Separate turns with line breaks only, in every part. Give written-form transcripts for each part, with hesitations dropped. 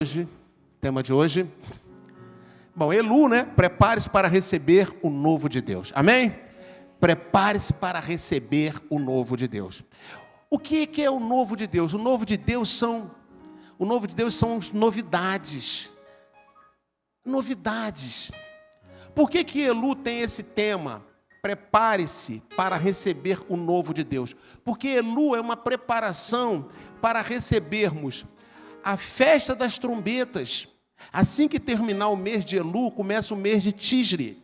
Hoje, tema de hoje. Bom, Elu, né? Prepare-se para receber o novo de Deus. Amém? Prepare-se para receber o novo de Deus. O que é o novo de Deus? O novo de Deus são as novidades. Novidades. Por que Elu tem esse tema? Prepare-se para receber o novo de Deus. Porque Elu é uma preparação para recebermos a festa das trombetas. Assim que terminar o mês de Elu, começa o mês de Tisri,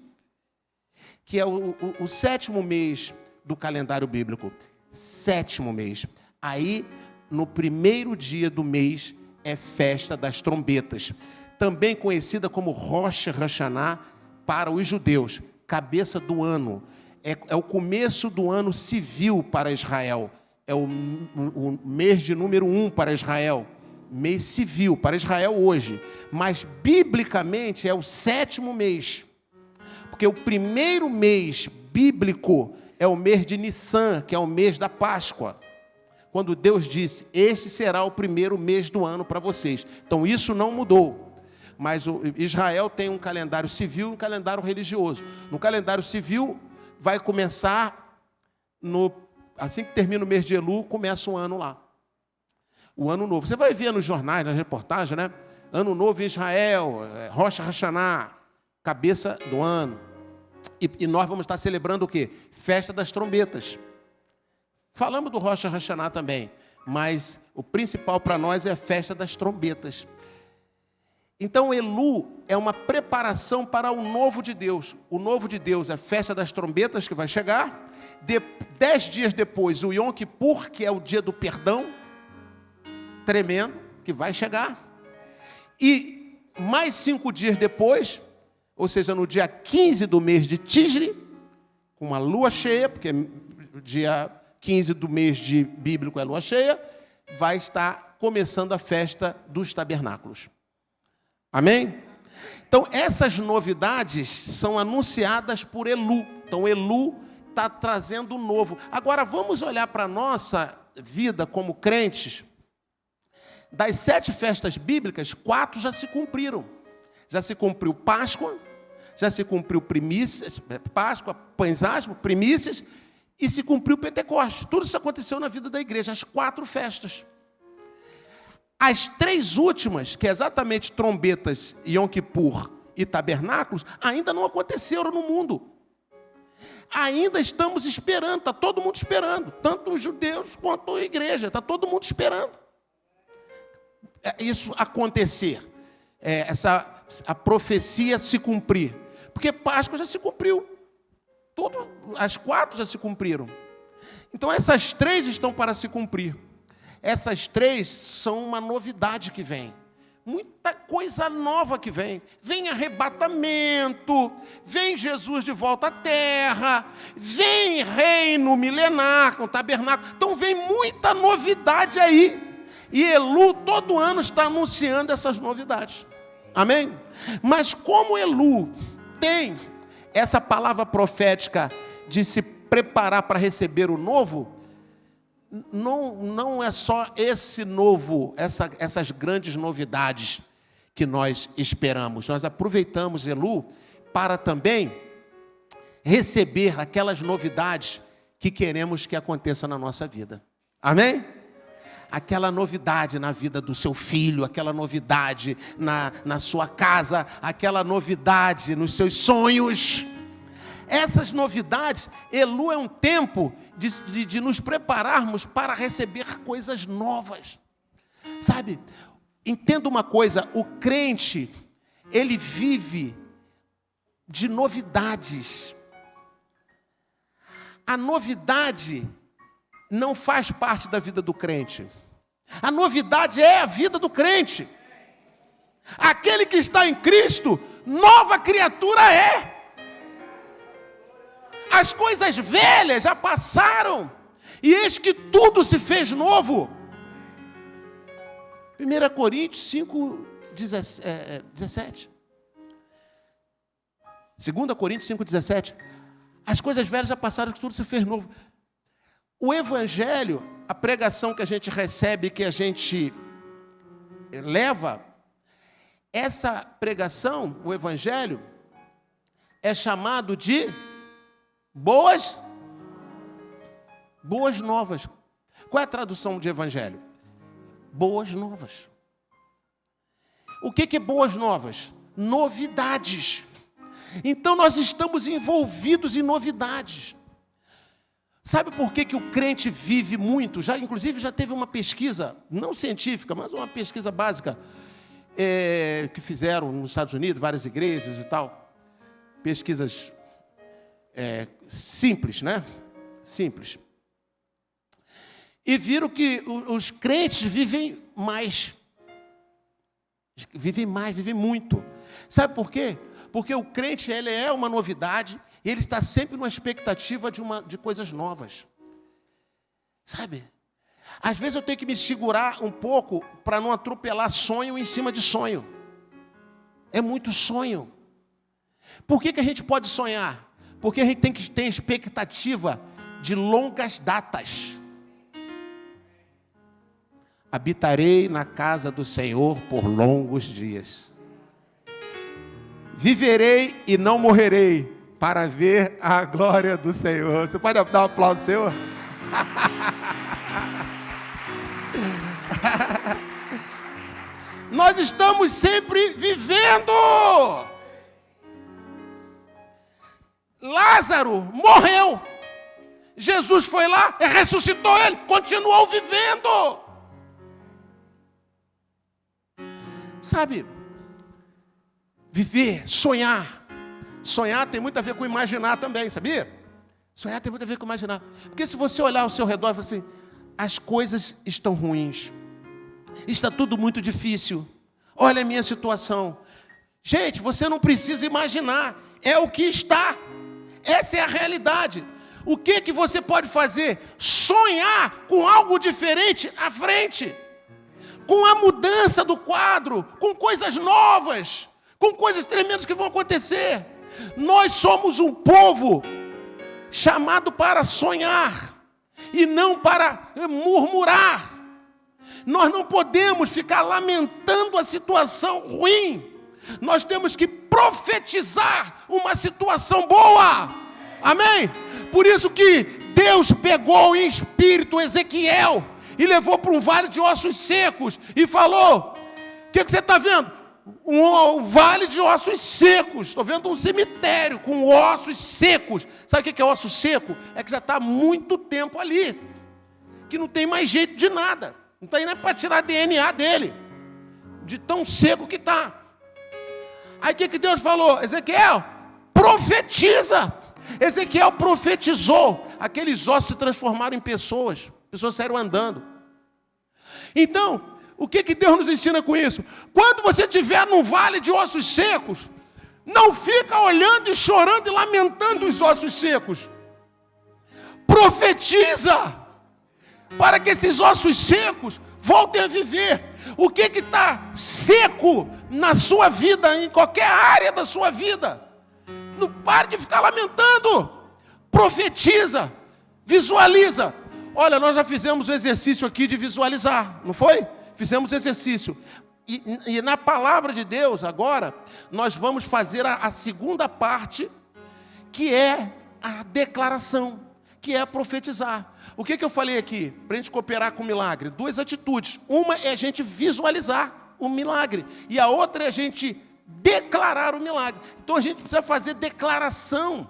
que é o sétimo mês do calendário bíblico. Sétimo mês. Aí, no primeiro dia do mês, é festa das trombetas. Também conhecida como Rosh Hashanah para os judeus. Cabeça do ano. É o começo do ano civil para Israel. É o mês de número 1 para Israel. Mês civil para Israel hoje, mas biblicamente é o sétimo mês, porque o primeiro mês bíblico é o mês de Nissan, que é o mês da Páscoa, quando Deus disse, este será o primeiro mês do ano para vocês. Então isso não mudou, mas Israel tem um calendário civil e um calendário religioso. No calendário civil vai começar, assim que termina o mês de Elu, começa o ano lá. O ano novo. Você vai ver nos jornais, nas reportagens, né? Ano novo em Israel, Rosh Hashanah, cabeça do ano. E nós vamos estar celebrando o quê? Festa das trombetas. Falamos do Rosh Hashanah também, mas o principal para nós é a festa das trombetas. Então, Elu é uma preparação para o novo de Deus. O novo de Deus é a festa das trombetas que vai chegar. 10 dias depois, o Yom Kippur, que é o dia do perdão, tremendo, que vai chegar. E mais 5 dias depois, ou seja, no dia 15 do mês de Tisri, com uma lua cheia, porque dia 15 do mês de bíblico é lua cheia, vai estar começando a festa dos tabernáculos. Amém? Então, essas novidades são anunciadas por Elu. Então, Elu está trazendo o novo. Agora, vamos olhar para a nossa vida como crentes. Das 7 festas bíblicas, 4 já se cumpriram. Já se cumpriu Páscoa, já se cumpriu primícias, Páscoa, pães asmos, primícias, e se cumpriu Pentecostes. Tudo isso aconteceu na vida da igreja, as 4 festas. As 3 últimas, que é exatamente trombetas, Yom Kippur e tabernáculos, ainda não aconteceram no mundo. Ainda estamos esperando, está todo mundo esperando, tanto os judeus quanto a igreja, está todo mundo esperando isso acontecer, a profecia se cumprir, porque Páscoa já se cumpriu, as 4 já se cumpriram, então essas 3 estão para se cumprir. Essas 3 são uma novidade que vem, muita coisa nova que vem arrebatamento, vem Jesus de volta à terra, vem reino milenar com tabernáculo, então vem muita novidade aí. E Elu todo ano está anunciando essas novidades. Amém? Mas como Elu tem essa palavra profética de se preparar para receber o novo, não é só esse novo, essas grandes novidades que nós esperamos. Nós aproveitamos Elu para também receber aquelas novidades que queremos que aconteça na nossa vida. Amém? Aquela novidade na vida do seu filho, aquela novidade na sua casa, aquela novidade nos seus sonhos. Essas novidades, Elu é um tempo de nos prepararmos para receber coisas novas. Sabe, entenda uma coisa, o crente, ele vive de novidades. A novidade não faz parte da vida do crente. A novidade é a vida do crente. Aquele que está em Cristo, nova criatura é. As coisas velhas já passaram, e eis que tudo se fez novo. 1 Coríntios 5, 17. 2 Coríntios 5, 17. As coisas velhas já passaram, tudo se fez novo. O Evangelho, a pregação que a gente recebe, que a gente leva, essa pregação, o evangelho, é chamado de boas novas. Qual é a tradução de evangelho? Boas novas. O que é boas novas? Novidades. Então nós estamos envolvidos em novidades. Sabe por que o crente vive muito? Inclusive já teve uma pesquisa, não científica, mas uma pesquisa básica, que fizeram nos Estados Unidos, várias igrejas e tal. Pesquisas simples, né? Simples. E viram que os crentes vivem mais. Vivem muito. Sabe por quê? Porque o crente, ele é uma novidade, e ele está sempre numa expectativa de coisas novas. Sabe? Às vezes eu tenho que me segurar um pouco para não atropelar sonho em cima de sonho. É muito sonho. Por que a gente pode sonhar? Porque a gente tem que ter expectativa de longas datas. Habitarei na casa do Senhor por longos dias. Viverei e não morrerei para ver a glória do Senhor. Você pode dar um aplauso ao Senhor? Nós estamos sempre vivendo. Lázaro morreu. Jesus foi lá e ressuscitou ele. Continuou vivendo. Sabe? Viver, sonhar. Sonhar tem muito a ver com imaginar também, sabia? Sonhar tem muito a ver com imaginar. Porque se você olhar ao seu redor e falar assim, as coisas estão ruins. Está tudo muito difícil. Olha a minha situação. Gente, você não precisa imaginar. É o que está. Essa é a realidade. O que você pode fazer? Sonhar com algo diferente à frente. Com a mudança do quadro. Com coisas novas. Com coisas tremendas que vão acontecer. Nós somos um povo chamado para sonhar e não para murmurar. Nós não podemos ficar lamentando a situação ruim. Nós temos que profetizar uma situação boa. Amém? Por isso que Deus pegou em espírito Ezequiel e levou para um vale de ossos secos e falou: o que você está vendo? Um vale de ossos secos. Estou vendo um cemitério com ossos secos. Sabe o que é osso seco? É que já está há muito tempo ali, que não tem mais jeito de nada. Não está indo para tirar DNA dele, de tão seco que está. Aí o que Deus falou? Ezequiel, profetiza. Ezequiel profetizou. Aqueles ossos se transformaram em pessoas. Pessoas saíram andando. Então, o que Deus nos ensina com isso? Quando você estiver num vale de ossos secos, não fica olhando e chorando e lamentando os ossos secos. Profetiza para que esses ossos secos voltem a viver. O que está seco na sua vida, em qualquer área da sua vida? Não pare de ficar lamentando. Profetiza, visualiza. Olha, nós já fizemos o exercício aqui de visualizar, não foi? Fizemos exercício. E na palavra de Deus, agora, nós vamos fazer a segunda parte, que é a declaração, que é profetizar. O que eu falei aqui? Para a gente cooperar com o milagre. Duas atitudes. Uma é a gente visualizar o milagre. E a outra é a gente declarar o milagre. Então a gente precisa fazer declaração.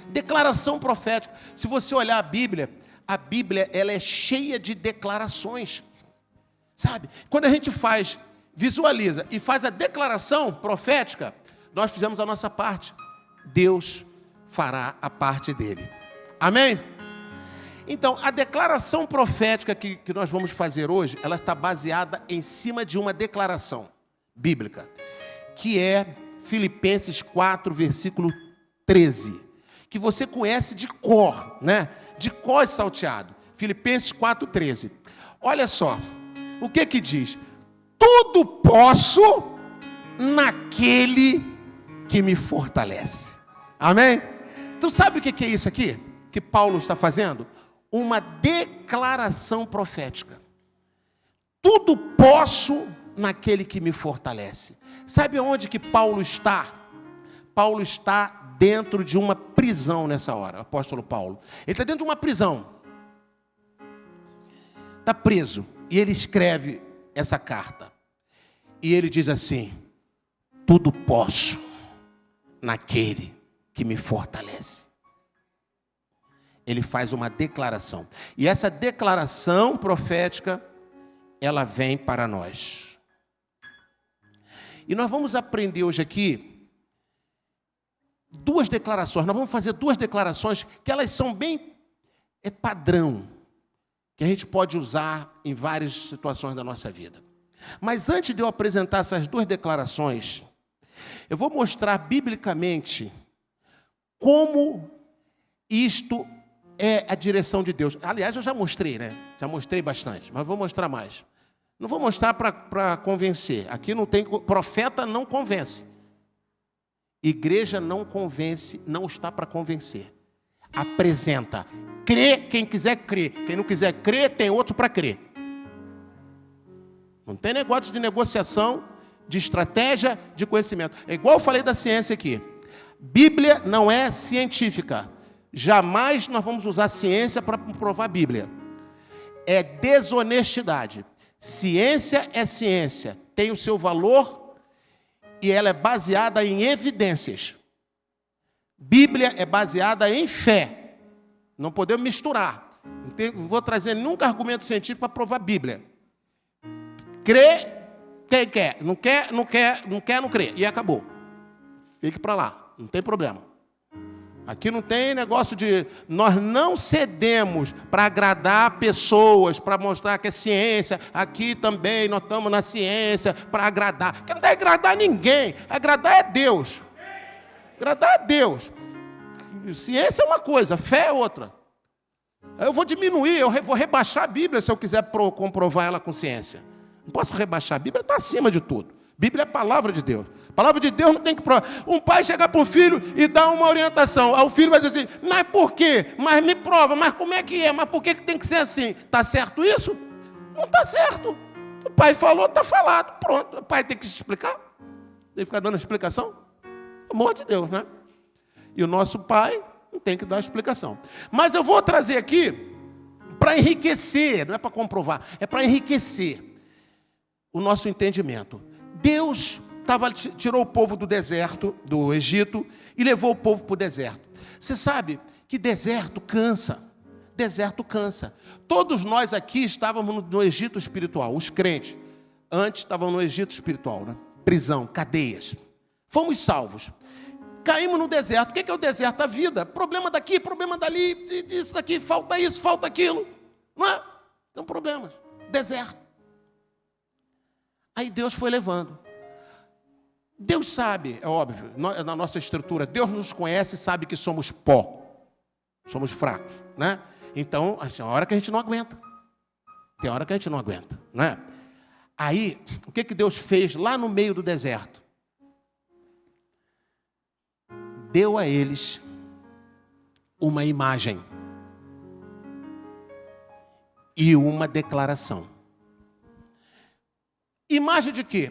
Declaração profética. Se você olhar a Bíblia ela é cheia de declarações. Sabe? Quando a gente visualiza e faz a declaração profética, nós fizemos a nossa parte. Deus fará a parte dele. Amém? Então, a declaração profética que nós vamos fazer hoje, ela está baseada em cima de uma declaração bíblica, que é Filipenses 4, versículo 13, que você conhece de cor, né? De cor e salteado. Filipenses 4, 13. Olha só, o que diz? Tudo posso naquele que me fortalece. Amém? Tu sabe o que é isso aqui? Que Paulo está fazendo? Uma declaração profética. Tudo posso naquele que me fortalece. Sabe onde que Paulo está? Paulo está dentro de uma prisão nessa hora, o apóstolo Paulo. Ele está dentro de uma prisão. Está preso. E ele escreve essa carta. E ele diz assim: tudo posso naquele que me fortalece. Ele faz uma declaração. E essa declaração profética, ela vem para nós. E nós vamos aprender hoje aqui duas declarações. Nós vamos fazer duas declarações que elas são bem padrão, que a gente pode usar em várias situações da nossa vida. Mas antes de eu apresentar essas duas declarações, eu vou mostrar biblicamente como isto é a direção de Deus. Aliás, eu já mostrei, né? Já mostrei bastante, mas vou mostrar mais. Não vou mostrar para convencer. Aqui não tem... Profeta não convence. Igreja não convence, não está para convencer. Apresenta. Crê quem quiser crer. Quem não quiser crer, tem outro para crer. Não tem negócio de negociação, de estratégia, de conhecimento. É igual eu falei da ciência aqui. Bíblia não é científica. Jamais nós vamos usar ciência para provar a Bíblia. É desonestidade. Ciência é ciência. Tem o seu valor e ela é baseada em evidências. Bíblia é baseada em fé. Não podemos misturar. Não vou trazer nunca argumento científico para provar a Bíblia. Crê quem quer. Não quer, não crê. E acabou. Fique para lá. Não tem problema. Aqui não tem negócio de... Nós não cedemos para agradar pessoas, para mostrar que é ciência. Aqui também nós estamos na ciência para agradar. Porque não tem que agradar ninguém. Agradar é Deus. Agradar é Deus. Ciência é uma coisa, fé é outra. Eu vou diminuir, eu vou rebaixar a Bíblia se eu quiser comprovar ela com ciência. Não posso rebaixar. A Bíblia está acima de tudo. A Bíblia é a palavra de Deus. A palavra de Deus não tem que provar. Um pai chegar para o filho e dar uma orientação. Aí o filho vai dizer assim: mas por quê? Mas me prova. Mas como é que é? Mas por que tem que ser assim? Está certo isso? Não está certo. O pai falou, está falado. Pronto. O pai tem que se explicar? Tem que ficar dando explicação? Pelo amor de Deus, né? E o nosso pai não tem que dar explicação. Mas eu vou trazer aqui para enriquecer, não é para comprovar, é para enriquecer o nosso entendimento. Deus tirou o povo do deserto, do Egito, e levou o povo para o deserto. Você sabe que deserto cansa. Deserto cansa. Todos nós aqui estávamos no Egito espiritual. Os crentes, antes estavam no Egito espiritual, né? Prisão, cadeias. Fomos salvos. Caímos no deserto. O que é o deserto? A vida. Problema daqui, problema dali, isso daqui, falta isso, falta aquilo. Não é? São problemas. Deserto. Aí Deus foi levando. Deus sabe, é óbvio, na nossa estrutura, Deus nos conhece e sabe que somos pó. Somos fracos, né? Então, tem hora que a gente não aguenta. Tem hora que a gente não aguenta, né? Aí, o que Deus fez lá no meio do deserto? Deu a eles uma imagem e uma declaração. Imagem de quê?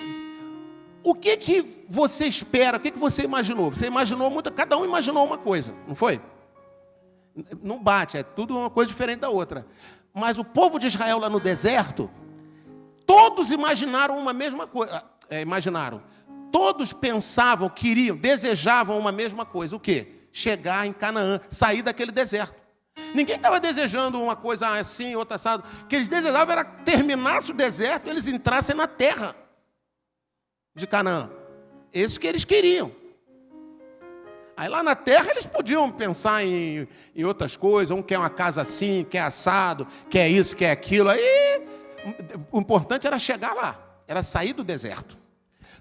O que você espera? O que você imaginou? Você imaginou muito, cada um imaginou uma coisa, não foi? Não bate, é tudo uma coisa diferente da outra. Mas o povo de Israel lá no deserto, todos imaginaram uma mesma coisa. Todos pensavam, queriam, desejavam uma mesma coisa. O quê? Chegar em Canaã, sair daquele deserto. Ninguém estava desejando uma coisa assim, outra assada. O que eles desejavam era terminasse o deserto e eles entrassem na terra de Canaã. Isso que eles queriam. Aí lá na terra eles podiam pensar em outras coisas. Um quer uma casa assim, quer assado, quer isso, quer aquilo. Aí o importante era chegar lá, era sair do deserto.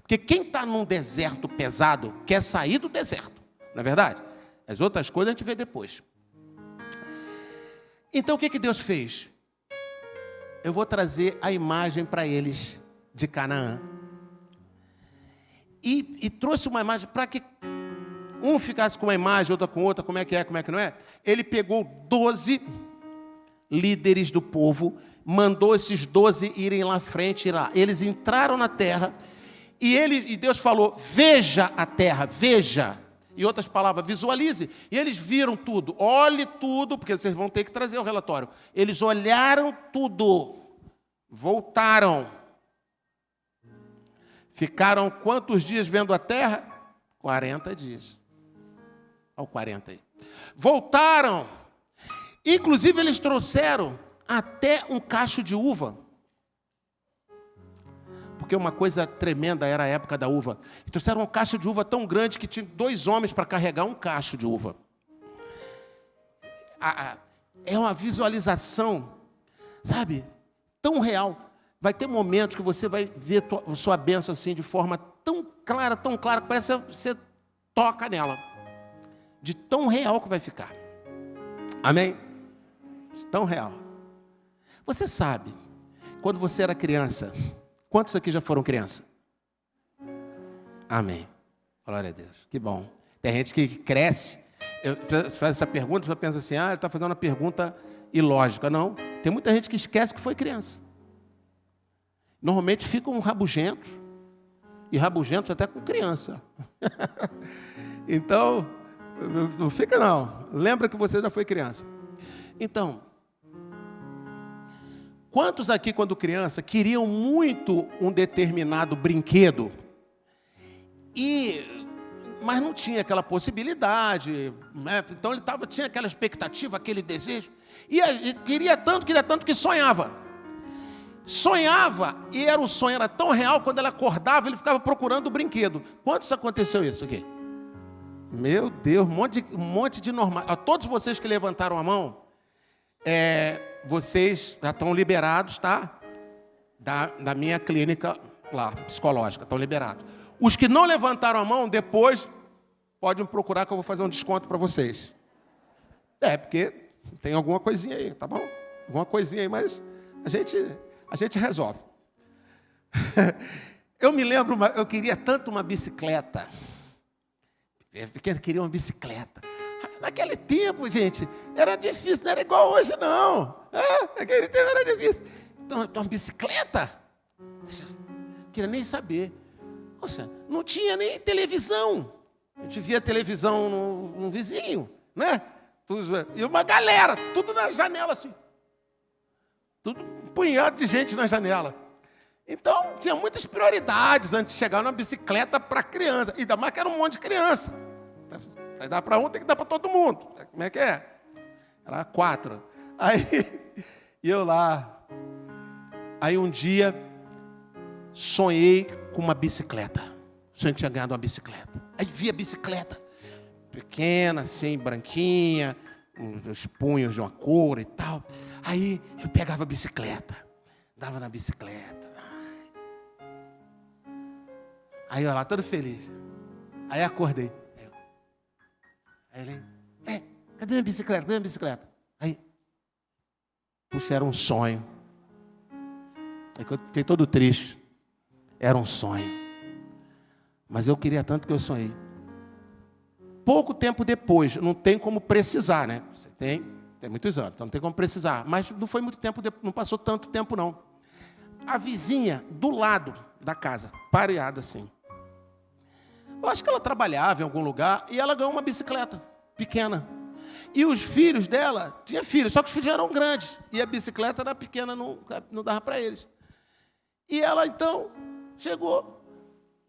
Porque quem está num deserto pesado quer sair do deserto, não é verdade? As outras coisas a gente vê depois. Então o que Deus fez? Eu vou trazer a imagem para eles de Canaã. E trouxe uma imagem para que um ficasse com uma imagem, outra com outra, como é que não é? Ele pegou 12 líderes do povo, mandou esses 12 irem lá à frente. Eles entraram na terra e Deus falou: veja a terra, veja. Em outras palavras, visualize. E eles viram tudo. Olhe tudo, porque vocês vão ter que trazer o relatório. Eles olharam tudo. Voltaram. Ficaram quantos dias vendo a terra? 40 dias. Olha o 40 aí. Voltaram. Inclusive, eles trouxeram até um cacho de uva. Porque uma coisa tremenda era a época da uva. Trouxeram um cacho de uva tão grande que tinha 2 homens para carregar um cacho de uva. É uma visualização, sabe, tão real. Vai ter momentos que você vai ver sua bênção assim de forma tão clara, que parece que você toca nela. De tão real que vai ficar. Amém? De tão real. Você sabe, quando você era criança, quantos aqui já foram criança? Amém. Glória a Deus. Que bom. Tem gente que cresce, faz essa pergunta, você pensa assim, ele está fazendo uma pergunta ilógica. Não. Tem muita gente que esquece que foi criança. Normalmente ficam rabugentos. E rabugentos até com criança. Então, não fica não. Lembra que você já foi criança. Então, quantos aqui, quando criança, queriam muito um determinado brinquedo, mas não tinha aquela possibilidade, né? Então ele tinha aquela expectativa, aquele desejo, e queria tanto que sonhava. Sonhava, e o sonho era tão real, quando ele acordava, ele ficava procurando o brinquedo. Quantos aconteceu isso aqui? Meu Deus, um monte de normal. A todos vocês que levantaram a mão, vocês já estão liberados, tá? Da minha clínica lá, psicológica, estão liberados. Os que não levantaram a mão, depois podem procurar que eu vou fazer um desconto para vocês. Porque tem alguma coisinha aí, tá bom? Alguma coisinha aí, mas a gente resolve. Eu me lembro, eu queria tanto uma bicicleta. Eu queria uma bicicleta. Naquele tempo, gente, era difícil, não era igual hoje, não. Naquele tempo era difícil. Então, uma bicicleta? Não queria nem saber. Poxa, não tinha nem televisão. A gente via televisão no vizinho, né? E uma galera, tudo na janela, assim. Tudo um punhado de gente na janela. Então, tinha muitas prioridades antes de chegar numa bicicleta para criança. Ainda mais que era um monte de criança. Vai dar para um, tem que dar para todo mundo. Como é que é? Era 4. Aí, eu lá. Aí um dia, sonhei com uma bicicleta. Sonhei que tinha ganhado uma bicicleta. Aí vi a bicicleta. Pequena, assim, branquinha. Os punhos de uma cor e tal. Aí, eu pegava a bicicleta. Dava na bicicleta. Aí, eu lá, todo feliz. Aí, acordei. Aí ele, cadê minha bicicleta? Cadê minha bicicleta? Aí, puxa, era um sonho. Aí eu fiquei todo triste. Era um sonho. Mas eu queria tanto que eu sonhei. Pouco tempo depois, não tem como precisar, né? Você tem muitos anos, então não tem como precisar. Mas não foi muito tempo, não passou tanto tempo, não. A vizinha do lado da casa, pareada assim. Eu acho que ela trabalhava em algum lugar e ela ganhou uma bicicleta pequena. E os filhos dela, tinha filhos, só que os filhos eram grandes. E a bicicleta era pequena, não dava para eles. E ela, então, chegou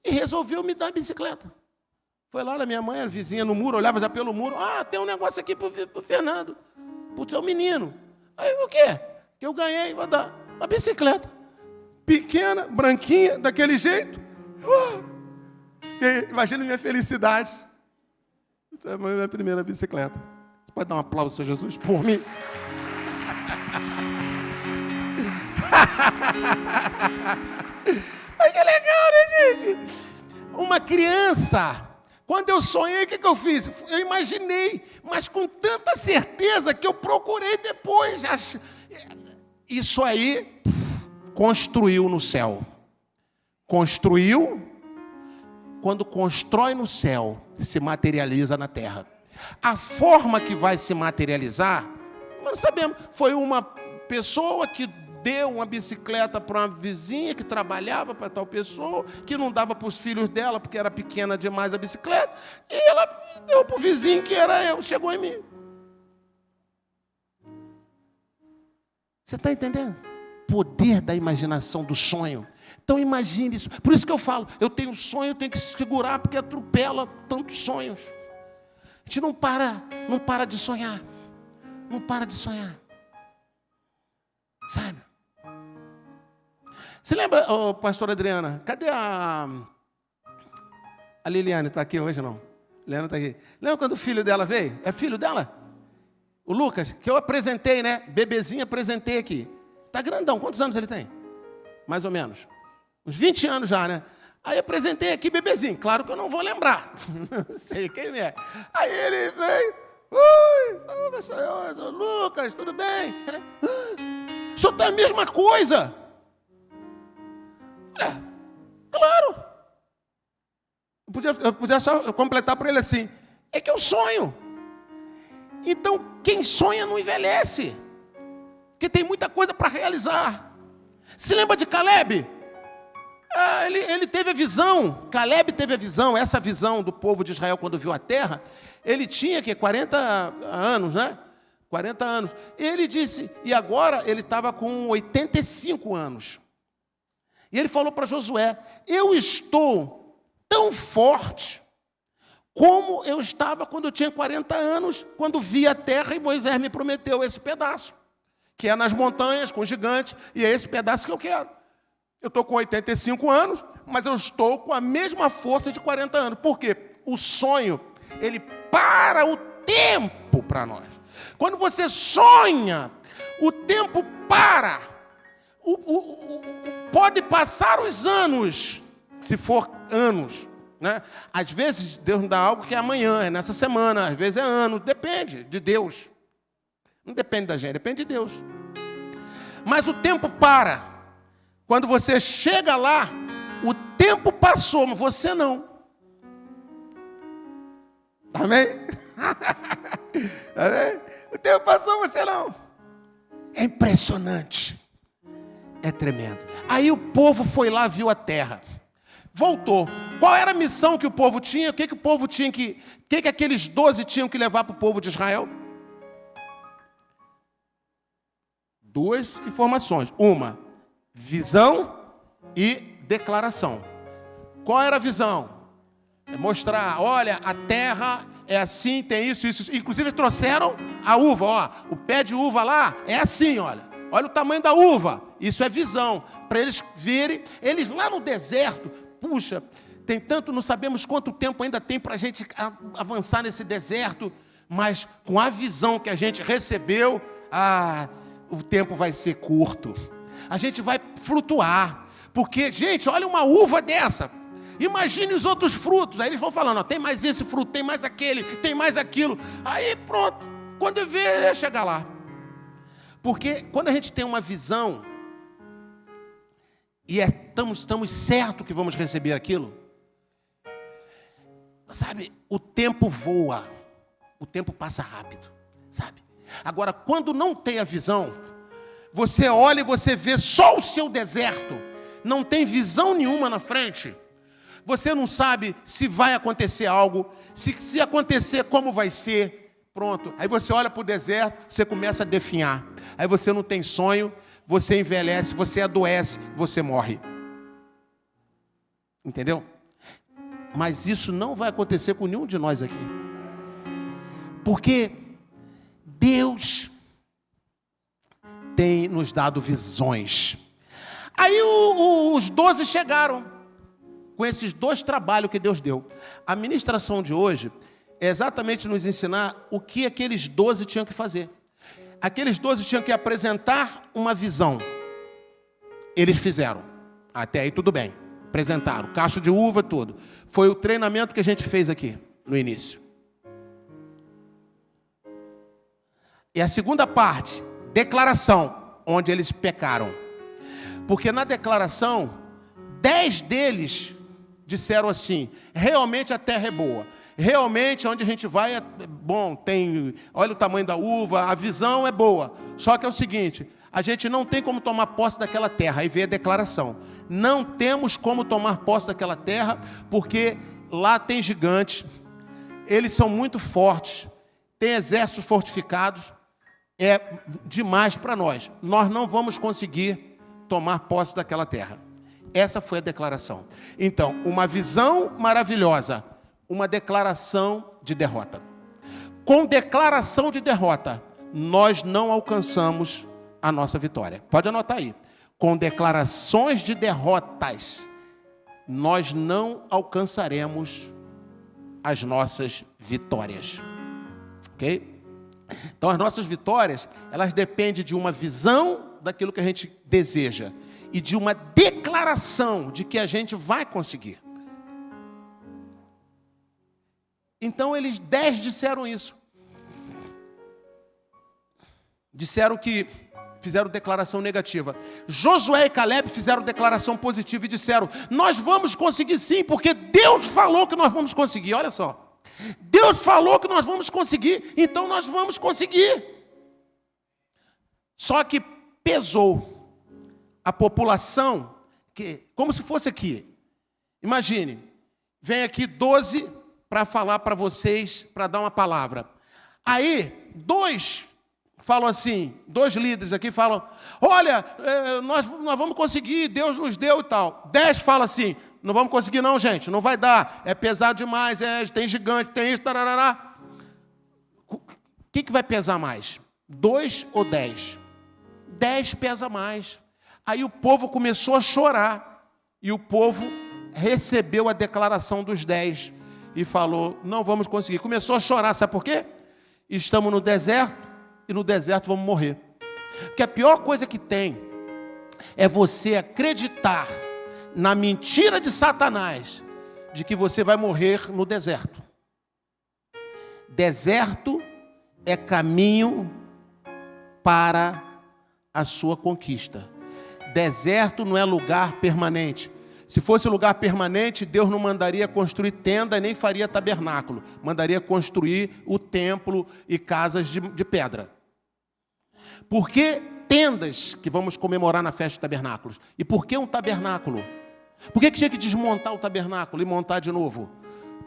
e resolveu me dar a bicicleta. Foi lá na minha mãe, a vizinha no muro, olhava já pelo muro. Tem um negócio aqui pro Fernando, pro seu menino. Aí, o quê? Que eu ganhei, vou dar a bicicleta. Pequena, branquinha, daquele jeito. Imagina minha felicidade. Essa é a minha primeira bicicleta. Você pode dar um aplauso, Senhor Jesus, por mim? Ai, que legal, né, gente? Uma criança. Quando eu sonhei, o que eu fiz? Eu imaginei, mas com tanta certeza que eu procurei depois. Isso aí construiu no céu. Construiu. Quando constrói no céu, se materializa na terra. A forma que vai se materializar Mas não sabemos. Foi uma pessoa que deu uma bicicleta para uma vizinha que trabalhava para tal pessoa, que não dava para os filhos dela porque era pequena demais a bicicleta, e ela deu para o vizinho que era eu, chegou em mim. Você está entendendo? Poder da imaginação, do sonho. Então imagine isso. Por isso que eu falo, eu tenho um sonho, eu tenho que segurar, porque atropela tantos sonhos. A gente não para de sonhar. Não para de sonhar. Sabe? Você lembra, pastora Adriana, cadê a Liliane? Está aqui hoje, não? Liliane está aqui. Lembra quando o filho dela veio? É filho dela? O Lucas, que eu apresentei, né? Bebezinho, apresentei aqui. Está grandão. Quantos anos ele tem? Mais ou menos. Uns 20 anos já, né? Aí apresentei aqui, bebezinho. Claro que eu não vou lembrar. Não sei quem é. Aí ele veio. Oi, senhor, Lucas, tudo bem? O senhor está a mesma coisa. Claro. Eu podia só completar para ele assim. É que eu sonho. Então, quem sonha não envelhece. Porque tem muita coisa para realizar. Se lembra de Caleb? Ele teve a visão. Caleb teve a visão. Essa visão do povo de Israel quando viu a terra. Ele tinha 40 anos, né? 40 anos. Ele disse, e agora ele estava com 85 anos. E ele falou para Josué, eu estou tão forte como eu estava quando eu tinha 40 anos, quando vi a terra e Moisés me prometeu esse pedaço, que é nas montanhas, com gigantes, e é esse pedaço que eu quero. Eu estou com 85 anos, mas eu estou com a mesma força de 40 anos. Por quê? O sonho, ele para o tempo para nós. Quando você sonha, o tempo para. Pode passar os anos, se for anos, né? Às vezes Deus nos dá algo que é amanhã, é nessa semana, às vezes é ano, depende de Deus. Não depende da gente, depende de Deus. Mas o tempo para. Quando você chega lá, o tempo passou, mas você não. Amém? Amém? O tempo passou, você não. É impressionante. É tremendo. Aí o povo foi lá, viu a terra. Voltou. Qual era a missão que o povo tinha? O que o povo tinha que... O que aqueles 12 tinham que levar para o povo de Israel? Duas informações. Uma, visão e declaração. Qual era a visão? É mostrar, olha, a terra é assim, tem isso, isso. Inclusive eles trouxeram a uva, ó. O pé de uva lá é assim, olha. Olha o tamanho da uva. Isso é visão. Para eles verem, eles lá no deserto, puxa, tem tanto, não sabemos quanto tempo ainda tem para a gente avançar nesse deserto, mas com a visão que a gente recebeu, o tempo vai ser curto. A gente vai flutuar. Porque, gente, olha uma uva dessa. Imagine os outros frutos. Aí eles vão falando, ó, tem mais esse fruto, tem mais aquele, tem mais aquilo. Aí pronto. Quando eu ver, ele ia chegar lá. Porque quando a gente tem uma visão e estamos certos que vamos receber aquilo, sabe, o tempo voa, o tempo passa rápido, sabe? Agora, quando não tem a visão, você olha e você vê só o seu deserto, não tem visão nenhuma na frente, você não sabe se vai acontecer algo, se acontecer, como vai ser. Pronto, aí você olha para o deserto, você começa a definhar. Aí você não tem sonho, você envelhece, você adoece, você morre. Entendeu? Mas isso não vai acontecer com nenhum de nós aqui. Porque Deus tem nos dado visões. Aí os 12 chegaram com esses 2 trabalhos que Deus deu. A ministração de hoje é exatamente nos ensinar o que aqueles 12 tinham que fazer. Aqueles 12 tinham que apresentar uma visão. Eles fizeram. Até aí tudo bem. Apresentaram. Cacho de uva, tudo. Foi o treinamento que a gente fez aqui, no início. E a segunda parte, declaração, onde eles pecaram. Porque na declaração, 10 deles disseram assim, realmente a terra é boa. Realmente, onde a gente vai é bom, olha o tamanho da uva, a visão é boa. Só que é o seguinte, a gente não tem como tomar posse daquela terra. Aí vem a declaração. Não temos como tomar posse daquela terra, porque lá tem gigantes, eles são muito fortes, tem exércitos fortificados, é demais para nós. Nós não vamos conseguir tomar posse daquela terra. Essa foi a declaração. Então, uma visão maravilhosa, uma declaração de derrota. Com declaração de derrota, nós não alcançamos a nossa vitória. Pode anotar aí. Com declarações de derrotas, nós não alcançaremos as nossas vitórias. Ok? Então, as nossas vitórias, elas dependem de uma visão daquilo que a gente deseja e de uma declaração de que a gente vai conseguir. Então, eles 10 disseram isso. Disseram que fizeram declaração negativa. Josué e Caleb fizeram declaração positiva e disseram: nós vamos conseguir sim, porque Deus falou que nós vamos conseguir. Olha só, Deus falou que nós vamos conseguir, então nós vamos conseguir. Só que pesou a população, como se fosse aqui. Imagine, vem aqui 12 para falar para vocês, para dar uma palavra. Aí, 2 falam assim, 2 líderes aqui falam: olha, nós vamos conseguir, Deus nos deu e tal. 10 falam assim: não vamos conseguir não, gente, não vai dar, é pesado demais, tem gigante, tem isso, tarará. O que vai pesar mais? 2 ou 10? 10 pesa mais. Aí o povo começou a chorar, e o povo recebeu a declaração dos 10, e falou: não vamos conseguir. Começou a chorar, sabe por quê? Estamos no deserto, e no deserto vamos morrer. Porque a pior coisa que tem é você acreditar na mentira de Satanás de que você vai morrer no deserto. Deserto é caminho para a sua conquista. Deserto não é lugar permanente. Se fosse lugar permanente, Deus não mandaria construir tenda e nem faria tabernáculo. Mandaria construir o templo e casas de pedra. Por que tendas que vamos comemorar na festa de tabernáculos? E por que um tabernáculo? Por que tinha que desmontar o tabernáculo e montar de novo?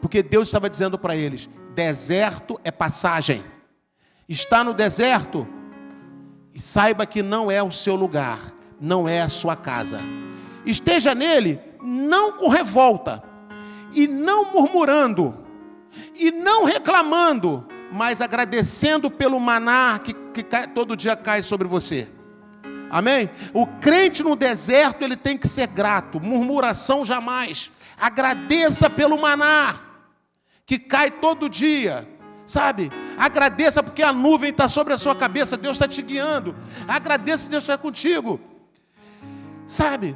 Porque Deus estava dizendo para eles: deserto é passagem. Está no deserto, e saiba que não é o seu lugar, não é a sua casa. Esteja nele, não com revolta, e não murmurando, e não reclamando, mas agradecendo pelo maná que todo dia cai sobre você. Amém? O crente no deserto, ele tem que ser grato, murmuração jamais. Agradeça pelo maná que cai todo dia, sabe? Agradeça porque a nuvem está sobre a sua cabeça, Deus está te guiando. Agradeça que Deus está contigo, sabe?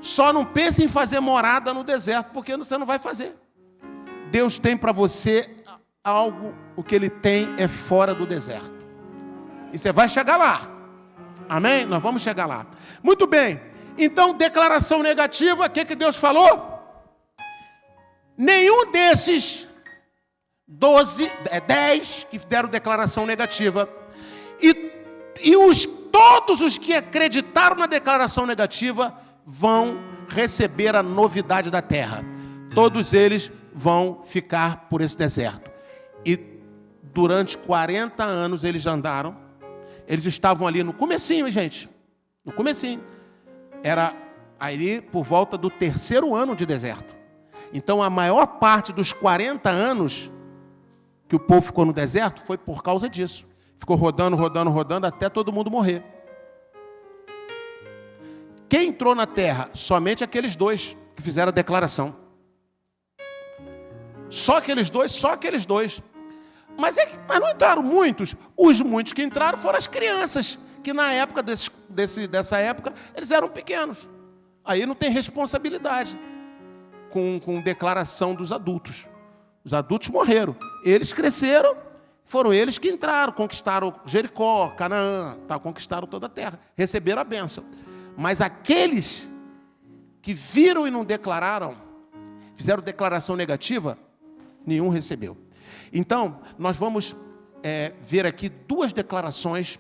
Só não pense em fazer morada no deserto, porque você não vai fazer. Deus tem para você algo, o que Ele tem é fora do deserto. E você vai chegar lá. Amém? Nós vamos chegar lá. Muito bem. Então, declaração negativa, o que Deus falou? Nenhum desses 10 que deram declaração negativa, todos os que acreditaram na declaração negativa vão receber a novidade da terra. Todos eles vão ficar por esse deserto. E durante 40 anos eles andaram. Eles estavam ali no comecinho, gente. No comecinho. Era ali por volta do 3º ano de deserto. Então a maior parte dos 40 anos que o povo ficou no deserto foi por causa disso. Ficou rodando até todo mundo morrer. Quem entrou na terra? Somente aqueles 2 que fizeram a declaração. Só aqueles dois. Mas não entraram muitos. Os muitos que entraram foram as crianças, que na época dessa época, eles eram pequenos. Aí não tem responsabilidade com declaração dos adultos. Os adultos morreram. Eles cresceram, foram eles que entraram, conquistaram Jericó, Canaã, conquistaram toda a terra, receberam a bênção. Mas aqueles que viram e não declararam, fizeram declaração negativa, Nenhum recebeu. Então, nós vamos ver aqui duas declarações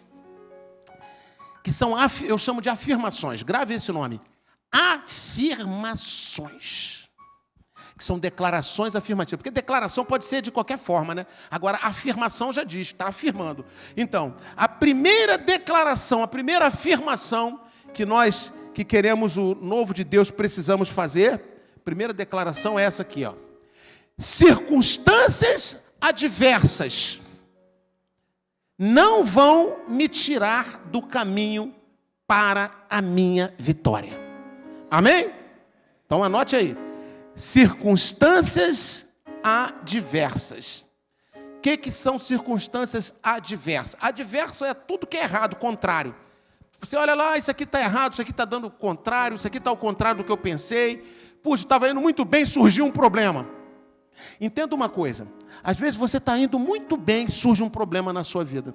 que são, eu chamo de afirmações. Grave esse nome. Afirmações. Que são declarações afirmativas. Porque declaração pode ser de qualquer forma, né? Agora, afirmação já diz, está afirmando. Então, a primeira declaração, a primeira afirmação que nós que queremos o novo de Deus precisamos fazer, primeira declaração é essa aqui, ó. Circunstâncias adversas não vão me tirar do caminho para a minha vitória. Amém? Então anote aí. Circunstâncias adversas. O que são circunstâncias adversas? Adverso é tudo que é errado, contrário. Você olha lá, isso aqui está errado, isso aqui está dando contrário, isso aqui está ao contrário do que eu pensei. Puxa, estava indo muito bem, surgiu um problema. Entenda uma coisa. Às vezes você está indo muito bem, surge um problema na sua vida.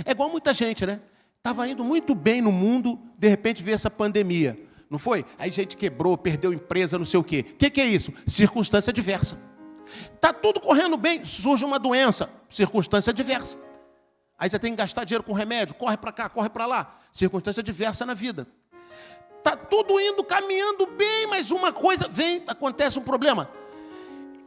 É igual muita gente, né? Estava indo muito bem no mundo, de repente veio essa pandemia. Não foi? Aí gente quebrou, perdeu empresa, não sei o quê. O que é isso? Circunstância adversa. Está tudo correndo bem, surge uma doença. Circunstância adversa. Aí você tem que gastar dinheiro com remédio, corre para cá, corre para lá. Circunstância adversa na vida. Está tudo indo, caminhando bem, mas uma coisa vem, acontece um problema.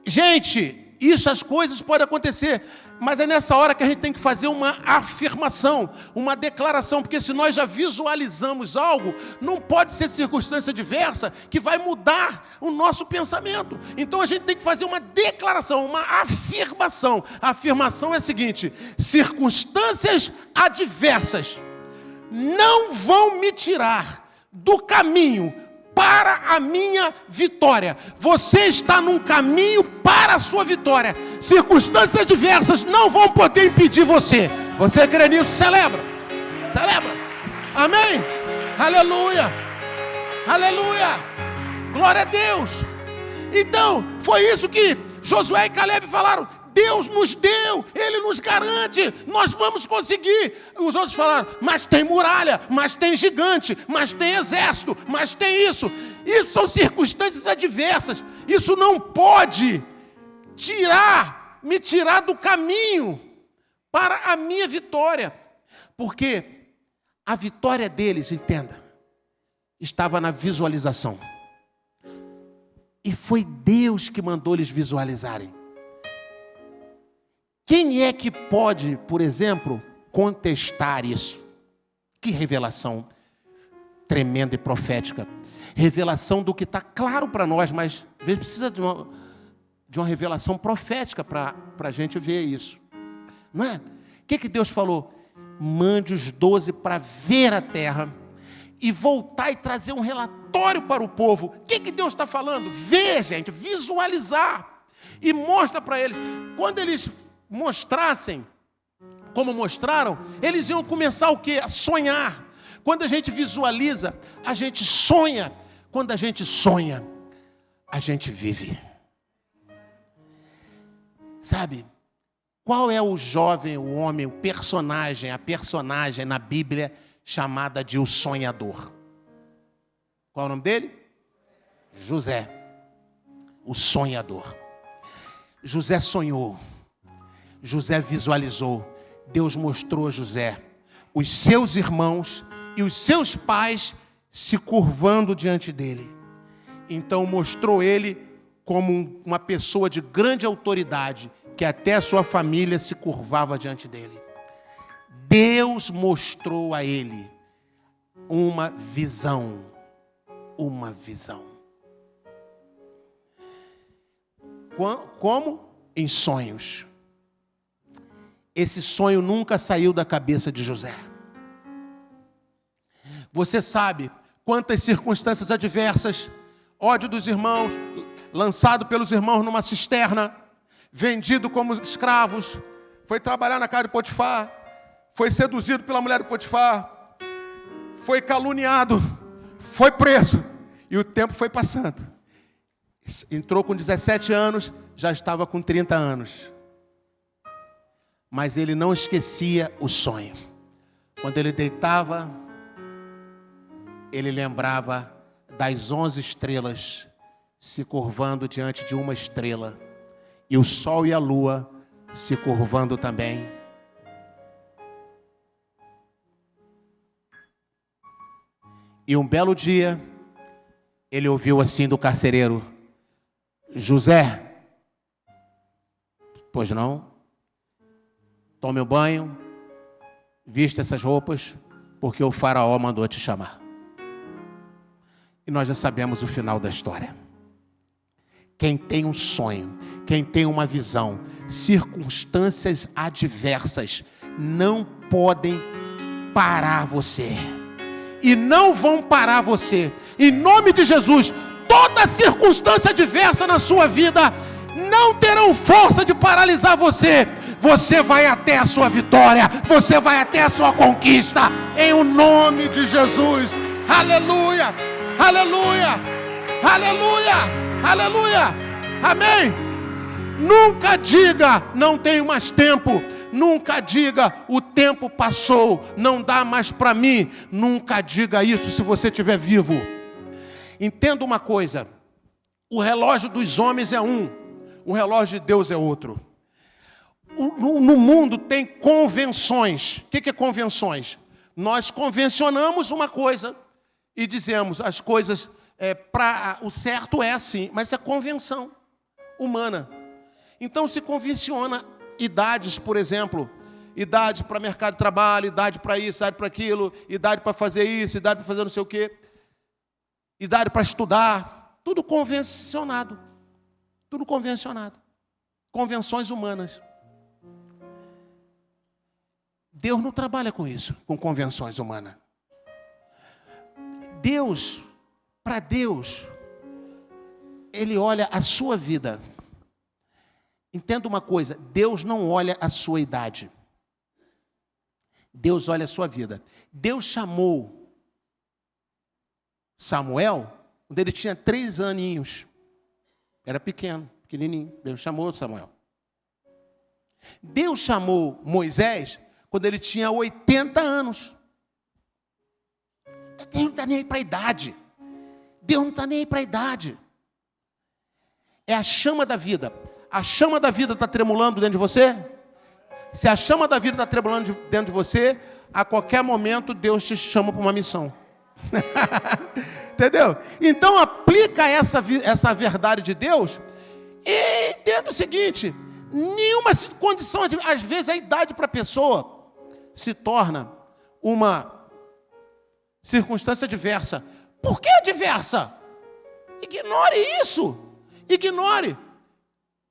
Gente, as coisas podem acontecer, mas é nessa hora que a gente tem que fazer uma afirmação, uma declaração, porque se nós já visualizamos algo, não pode ser circunstância adversa que vai mudar o nosso pensamento. Então a gente tem que fazer uma declaração, uma afirmação. A afirmação é a seguinte: circunstâncias adversas não vão me tirar do caminho para a minha vitória. Você está num caminho para a sua vitória. Circunstâncias adversas não vão poder impedir você. Você crê nisso? Celebra. Celebra. Amém? Aleluia. Aleluia. Glória a Deus. Então, foi isso que Josué e Caleb falaram. Deus nos deu, Ele nos garante, nós vamos conseguir. Os outros falaram, mas tem muralha, mas tem gigante, mas tem exército, mas tem isso. Isso são circunstâncias adversas. Isso não pode me tirar do caminho para a minha vitória. Porque a vitória deles, entenda, estava na visualização. E foi Deus que mandou eles visualizarem. Quem é que pode, por exemplo, contestar isso? Que revelação tremenda e profética. Revelação do que está claro para nós, mas às vezes precisa de uma revelação profética para a gente ver isso. Não é? O que Deus falou? Mande os 12 para ver a terra e voltar e trazer um relatório para o povo. O que Deus está falando? Ver, gente, visualizar. E mostra para eles. Quando eles mostrassem, como mostraram, eles iam começar o quê? A sonhar. Quando a gente visualiza, a gente sonha. Quando a gente sonha, a gente vive. Sabe? Qual é o jovem, o homem, a personagem na Bíblia chamada de o sonhador? Qual é o nome dele? José. O sonhador. José sonhou. José visualizou, Deus mostrou a José os seus irmãos e os seus pais se curvando diante dele. Então mostrou ele como uma pessoa de grande autoridade, que até a sua família se curvava diante dele. Deus mostrou a ele uma visão. Uma visão. Como? Em sonhos. Esse sonho nunca saiu da cabeça de José. Você sabe quantas circunstâncias adversas, ódio dos irmãos, lançado pelos irmãos numa cisterna, vendido como escravos, foi trabalhar na casa de Potifar, foi seduzido pela mulher de Potifar, foi caluniado, foi preso, e o tempo foi passando. Entrou com 17 anos, já estava com 30 anos. Mas ele não esquecia o sonho. Quando ele deitava, ele lembrava das 11 estrelas se curvando diante de uma estrela, e o sol e a lua se curvando também. E um belo dia, ele ouviu assim do carcereiro: José, pois não? Tome o banho, vista essas roupas, porque o faraó mandou te chamar. E nós já sabemos o final da história. Quem tem um sonho, quem tem uma visão, circunstâncias adversas não podem parar você. E não vão parar você. Em nome de Jesus, toda circunstância adversa na sua vida não terão força de paralisar você. Você vai até a sua vitória, você vai até a sua conquista, em o nome de Jesus. Aleluia, aleluia, aleluia, aleluia, amém. Nunca diga, não tenho mais tempo. Nunca diga, o tempo passou, não dá mais para mim. Nunca diga isso se você estiver vivo. Entenda uma coisa: o relógio dos homens é um, o relógio de Deus é outro. No mundo tem convenções. O que é convenções? Nós convencionamos uma coisa e dizemos as coisas, o certo é assim, mas é convenção humana. Então se convenciona idades, por exemplo, idade para mercado de trabalho, idade para isso, idade para aquilo, idade para fazer isso, idade para fazer não sei o quê, idade para estudar, tudo convencionado, tudo convencionado, convenções humanas. Deus não trabalha com isso, com convenções humanas. Para Deus, Ele olha a sua vida. Entenda uma coisa, Deus não olha a sua idade. Deus olha a sua vida. Deus chamou Samuel quando ele tinha 3 aninhos. Era pequenininho. Deus chamou Samuel. Deus chamou Moisés quando ele tinha 80 anos. Deus não está nem aí para a idade. Deus não está nem aí para a idade. É a chama da vida. A chama da vida está tremulando dentro de você? Se a chama da vida está tremulando dentro de você, a qualquer momento Deus te chama para uma missão. Entendeu? Então aplica essa verdade de Deus e entenda o seguinte: nenhuma condição, às vezes a idade para a pessoa se torna uma circunstância adversa. Por que adversa? Ignore isso. Ignore.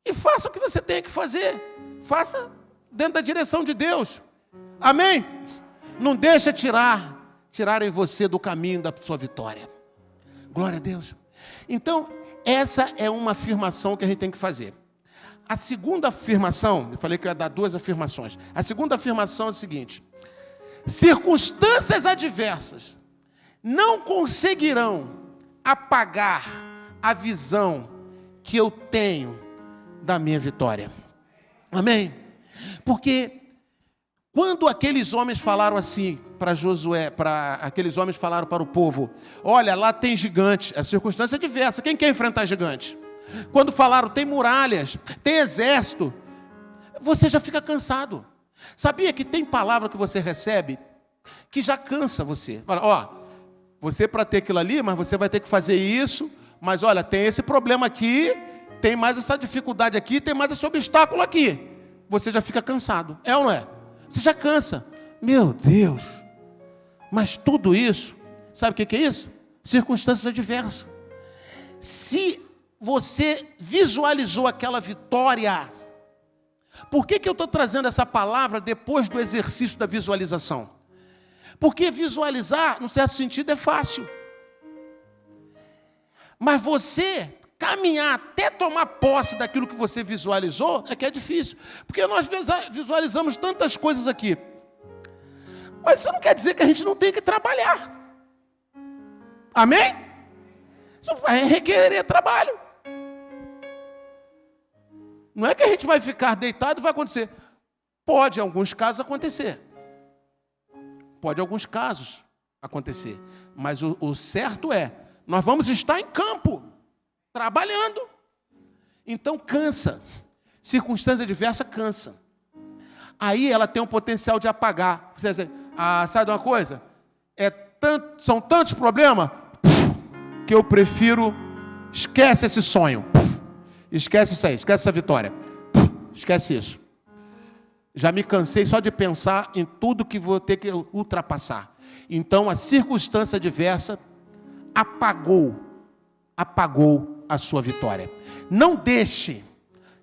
E faça o que você tem que fazer. Faça dentro da direção de Deus. Amém? Não deixa tirarem você do caminho da sua vitória. Glória a Deus. Então, essa é uma afirmação que a gente tem que fazer. A segunda afirmação, eu falei que eu ia dar 2 afirmações. A segunda afirmação é a seguinte: circunstâncias adversas não conseguirão apagar a visão que eu tenho da minha vitória. Amém? Porque quando aqueles homens falaram assim para Josué, aqueles homens falaram para o povo: olha, lá tem gigante, a circunstância é diversa, quem quer enfrentar gigante? Quando falaram, tem muralhas, tem exército, você já fica cansado. Sabia que tem palavra que você recebe que já cansa você? Fala, ó, você para ter aquilo ali, mas você vai ter que fazer isso, mas olha, tem esse problema aqui, tem mais essa dificuldade aqui, tem mais esse obstáculo aqui. Você já fica cansado, é ou não é? Você já cansa. Meu Deus, mas tudo isso, sabe o que é isso? Circunstâncias adversas. Se você visualizou aquela vitória, por que eu estou trazendo essa palavra depois do exercício da visualização? Porque visualizar, num certo sentido, é fácil. Mas você caminhar até tomar posse daquilo que você visualizou, é que é difícil. Porque nós visualizamos tantas coisas aqui. Mas isso não quer dizer que a gente não tem que trabalhar. Amém? Isso vai requerer trabalho. Não é que a gente vai ficar deitado e vai acontecer. Pode, em alguns casos, acontecer. Pode, em alguns casos, acontecer. Mas o certo é, nós vamos estar em campo. Trabalhando. Então cansa. Circunstância adversa cansa. Aí ela tem um potencial de apagar. Você diz, sabe de uma coisa? São tantos problemas que eu prefiro... Esquece esse sonho. Esquece isso aí, esquece essa vitória. Esquece isso. Já me cansei só de pensar em tudo que vou ter que ultrapassar. Então a circunstância adversa apagou a sua vitória. Não deixe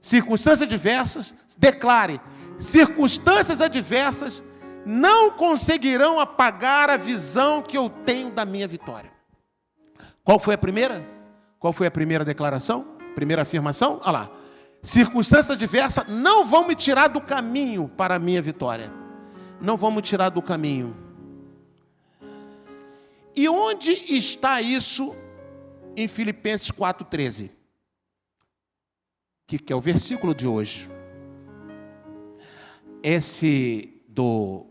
circunstâncias adversas, declare, circunstâncias adversas não conseguirão apagar a visão que eu tenho da minha vitória. Qual foi a primeira? Qual foi a primeira declaração? Primeira afirmação? Olha lá. Circunstâncias adversas não vão me tirar do caminho para a minha vitória. Não vão me tirar do caminho. E onde está isso em Filipenses 4,13? Que é o versículo de hoje. Esse do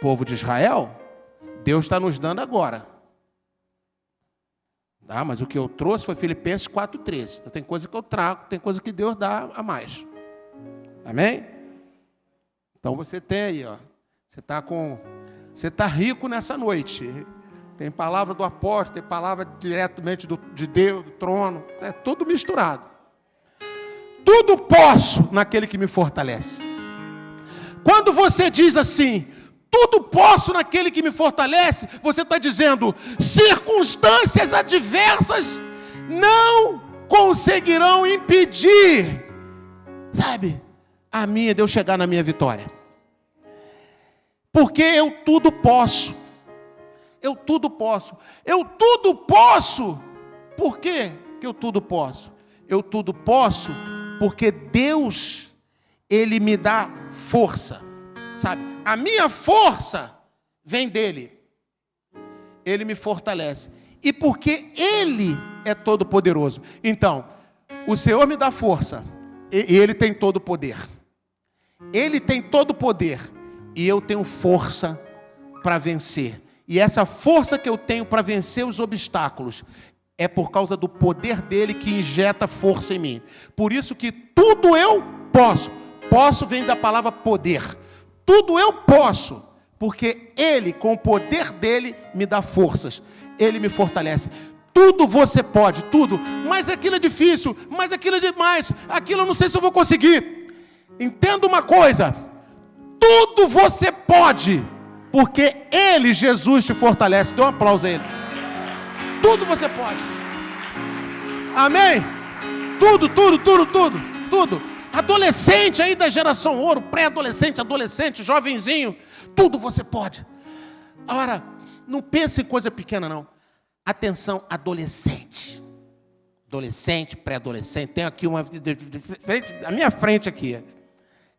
povo de Israel, Deus está nos dando agora. Tá? Mas o que eu trouxe foi Filipenses 4,13. Então, tem coisa que eu trago, tem coisa que Deus dá a mais. Amém? Então você tem aí, ó. Você está rico nessa noite. Tem palavra do apóstolo, tem palavra diretamente de Deus, do trono. É tudo misturado. Tudo posso naquele que me fortalece. Quando você diz assim, tudo posso naquele que me fortalece, você está dizendo, circunstâncias adversas não conseguirão impedir, sabe, a minha, de eu chegar na minha vitória. Porque eu tudo posso. Eu tudo posso. Eu tudo posso. Por quê que eu tudo posso? Eu tudo posso porque Deus, Ele me dá força. Sabe? A minha força vem dEle. Ele me fortalece. E porque Ele é todo poderoso. Então, o Senhor me dá força. E Ele tem todo o poder. Ele tem todo o poder. E eu tenho força para vencer. E essa força que eu tenho para vencer os obstáculos é por causa do poder dele que injeta força em mim. Por isso que tudo eu posso. Posso vem da palavra poder. Tudo eu posso. Porque ele, com o poder dele, me dá forças. Ele me fortalece. Tudo você pode, tudo. Mas aquilo é difícil, mas aquilo é demais. Aquilo eu não sei se eu vou conseguir. Entenda uma coisa. Tudo você pode. Porque Ele, Jesus, te fortalece. Dê um aplauso a Ele. Tudo você pode. Amém? Tudo. Adolescente aí da geração ouro, pré-adolescente, adolescente, jovenzinho. Tudo você pode. Agora, não pense em coisa pequena, não. Atenção, adolescente. Adolescente, pré-adolescente. Tem aqui uma... A minha frente aqui.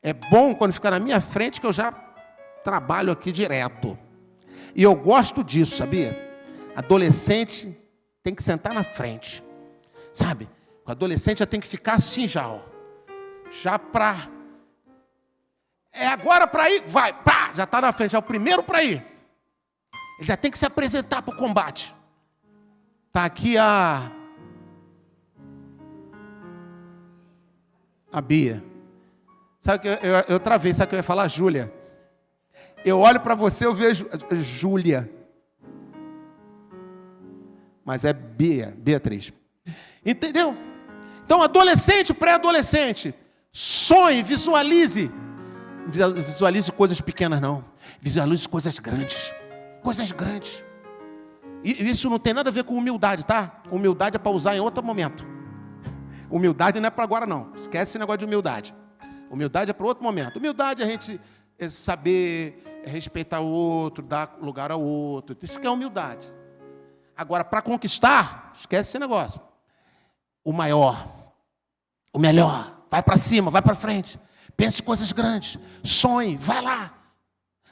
É bom quando ficar na minha frente que eu já... trabalho aqui direto. E eu gosto disso, sabia? Adolescente tem que sentar na frente. Sabe? O adolescente já tem que ficar assim já, ó. Já pra... É agora para ir, vai, pá, já está na frente, é o primeiro para ir. Ele já tem que se apresentar para o combate. Está aqui a Bia. Sabe que eu travei, sabe que eu ia falar? Júlia. Eu olho para você, eu vejo Júlia. Mas é Beatriz. Entendeu? Então, adolescente, pré-adolescente, sonhe, visualize. Visualize coisas pequenas, não. Visualize coisas grandes. Coisas grandes. E isso não tem nada a ver com humildade, tá? Humildade é para usar em outro momento. Humildade não é para agora, não. Esquece esse negócio de humildade. Humildade é para outro momento. Humildade é a gente saber respeitar o outro, dar lugar ao outro. Isso que é humildade. Agora, para conquistar, esquece esse negócio. O maior, o melhor, vai para cima, vai para frente. Pense em coisas grandes, sonhe, vai lá.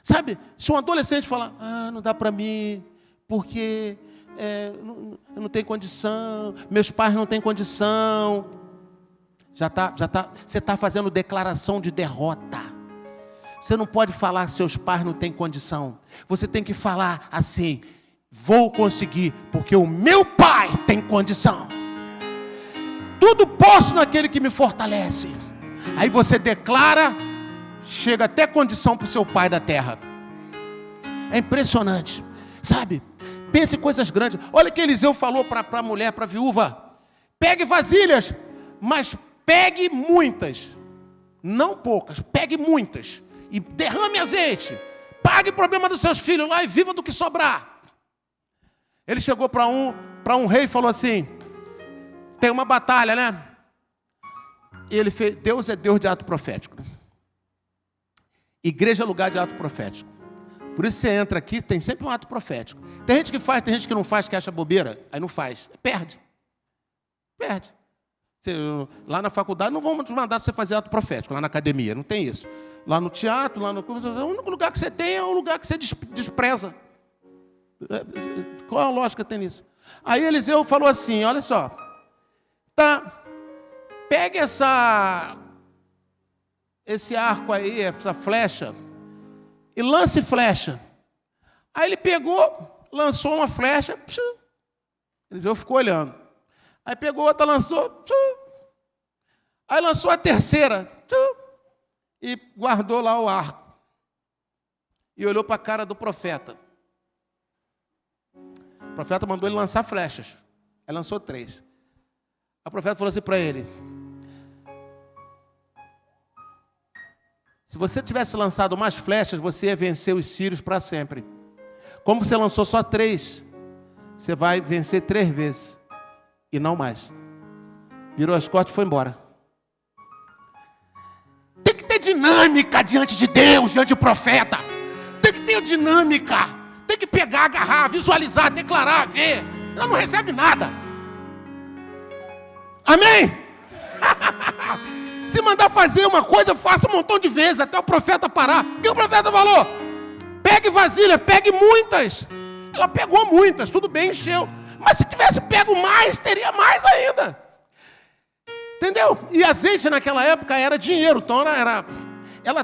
Sabe, se um adolescente falar, não dá para mim, porque eu não tenho condição, meus pais não têm condição. Você está fazendo declaração de derrota. Você não pode falar que seus pais não têm condição. Você tem que falar assim, vou conseguir, porque o meu pai tem condição. tudo posso naquele que me fortalece. Aí você declara, chega até condição para o seu pai da terra. É impressionante, sabe? Pense em coisas grandes. Olha o que Eliseu falou para a mulher, para a viúva: pegue vasilhas, mas pegue muitas, não poucas, pegue muitas, e derrame azeite, pague o problema dos seus filhos lá e viva do que sobrar. Ele chegou para um rei e falou assim: tem uma batalha, né? E ele fez, Deus é Deus de ato profético. Igreja é lugar de ato profético. Por isso você entra aqui, tem sempre um ato profético. Tem gente que faz, tem gente que não faz, que acha bobeira, aí não faz. Perde. Lá na faculdade não vão te mandar você fazer ato profético, lá na academia, não tem isso. Lá no teatro, o único lugar que você tem é o lugar que você despreza. Qual a lógica tem nisso? Aí Eliseu falou assim: olha só, tá, pegue esse arco aí, essa flecha, e lance flecha. Aí ele pegou, lançou uma flecha, Eliseu ficou olhando. Aí pegou outra, lançou, aí lançou a terceira, e guardou lá o arco. E olhou para a cara do profeta. O profeta mandou ele lançar flechas. Aí lançou 3. O profeta falou assim para ele: se você tivesse lançado mais flechas, você ia vencer os sírios para sempre. Como você lançou só 3, você vai vencer 3 vezes. E não mais. Virou as costas e foi embora. Tem que ter dinâmica diante de Deus, diante do profeta. Tem que ter dinâmica. Tem que pegar, agarrar, visualizar, declarar, ver. Ela não recebe nada. Amém? Se mandar fazer uma coisa, faça um montão de vezes, até o profeta parar. O que o profeta falou? Pegue vasilha, pegue muitas. Ela pegou muitas, tudo bem, encheu. Mas se tivesse pego mais, teria mais ainda. Entendeu? E azeite naquela época era dinheiro. Então ela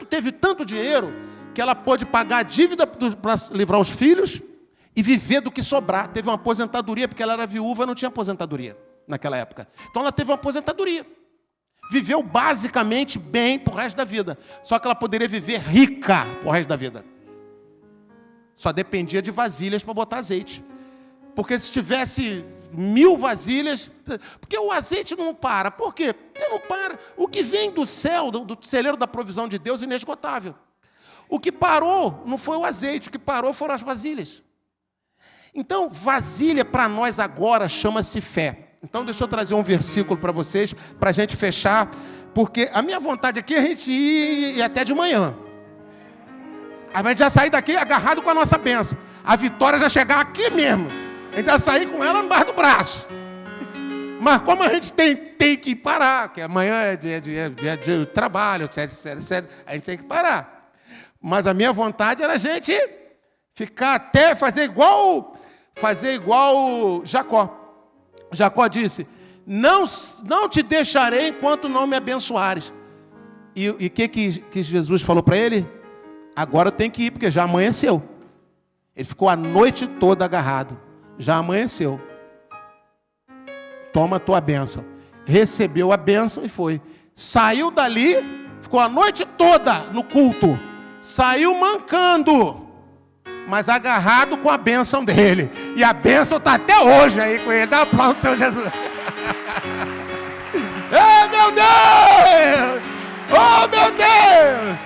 teve tanto dinheiro que ela pôde pagar a dívida para livrar os filhos e viver do que sobrar. Teve uma aposentadoria, porque ela era viúva, não tinha aposentadoria naquela época. Então ela teve uma aposentadoria. Viveu basicamente bem pro resto da vida. Só que ela poderia viver rica pro resto da vida. Só dependia de vasilhas para botar azeite. Porque se tivesse 1000 vasilhas... Porque o azeite não para. Por quê? Ele não para. O que vem do céu, do celeiro da provisão de Deus, é inesgotável. O que parou não foi o azeite. O que parou foram as vasilhas. Então, vasilha para nós agora chama-se fé. Então, deixa eu trazer um versículo para vocês, para a gente fechar. Porque a minha vontade aqui é a gente ir até de manhã. A gente já sair daqui agarrado com a nossa bênção. A vitória já chegar aqui mesmo. A gente já sair com ela embaixo do braço. Mas como a gente tem que parar, porque amanhã é dia de trabalho, etc, a gente tem que parar. Mas a minha vontade era a gente ficar até fazer igual Jacó. Jacó disse: não te deixarei enquanto não me abençoares. E o que Jesus falou para ele? Agora eu tenho que ir, porque já amanheceu. Ele ficou a noite toda agarrado. Já amanheceu. Toma a tua bênção. Recebeu a bênção e foi. Saiu dali, ficou a noite toda no culto. Saiu mancando, mas agarrado com a bênção dele. E a bênção está até hoje aí com ele. Dá um aplauso, Senhor Jesus. Oh, meu Deus! Oh, meu Deus!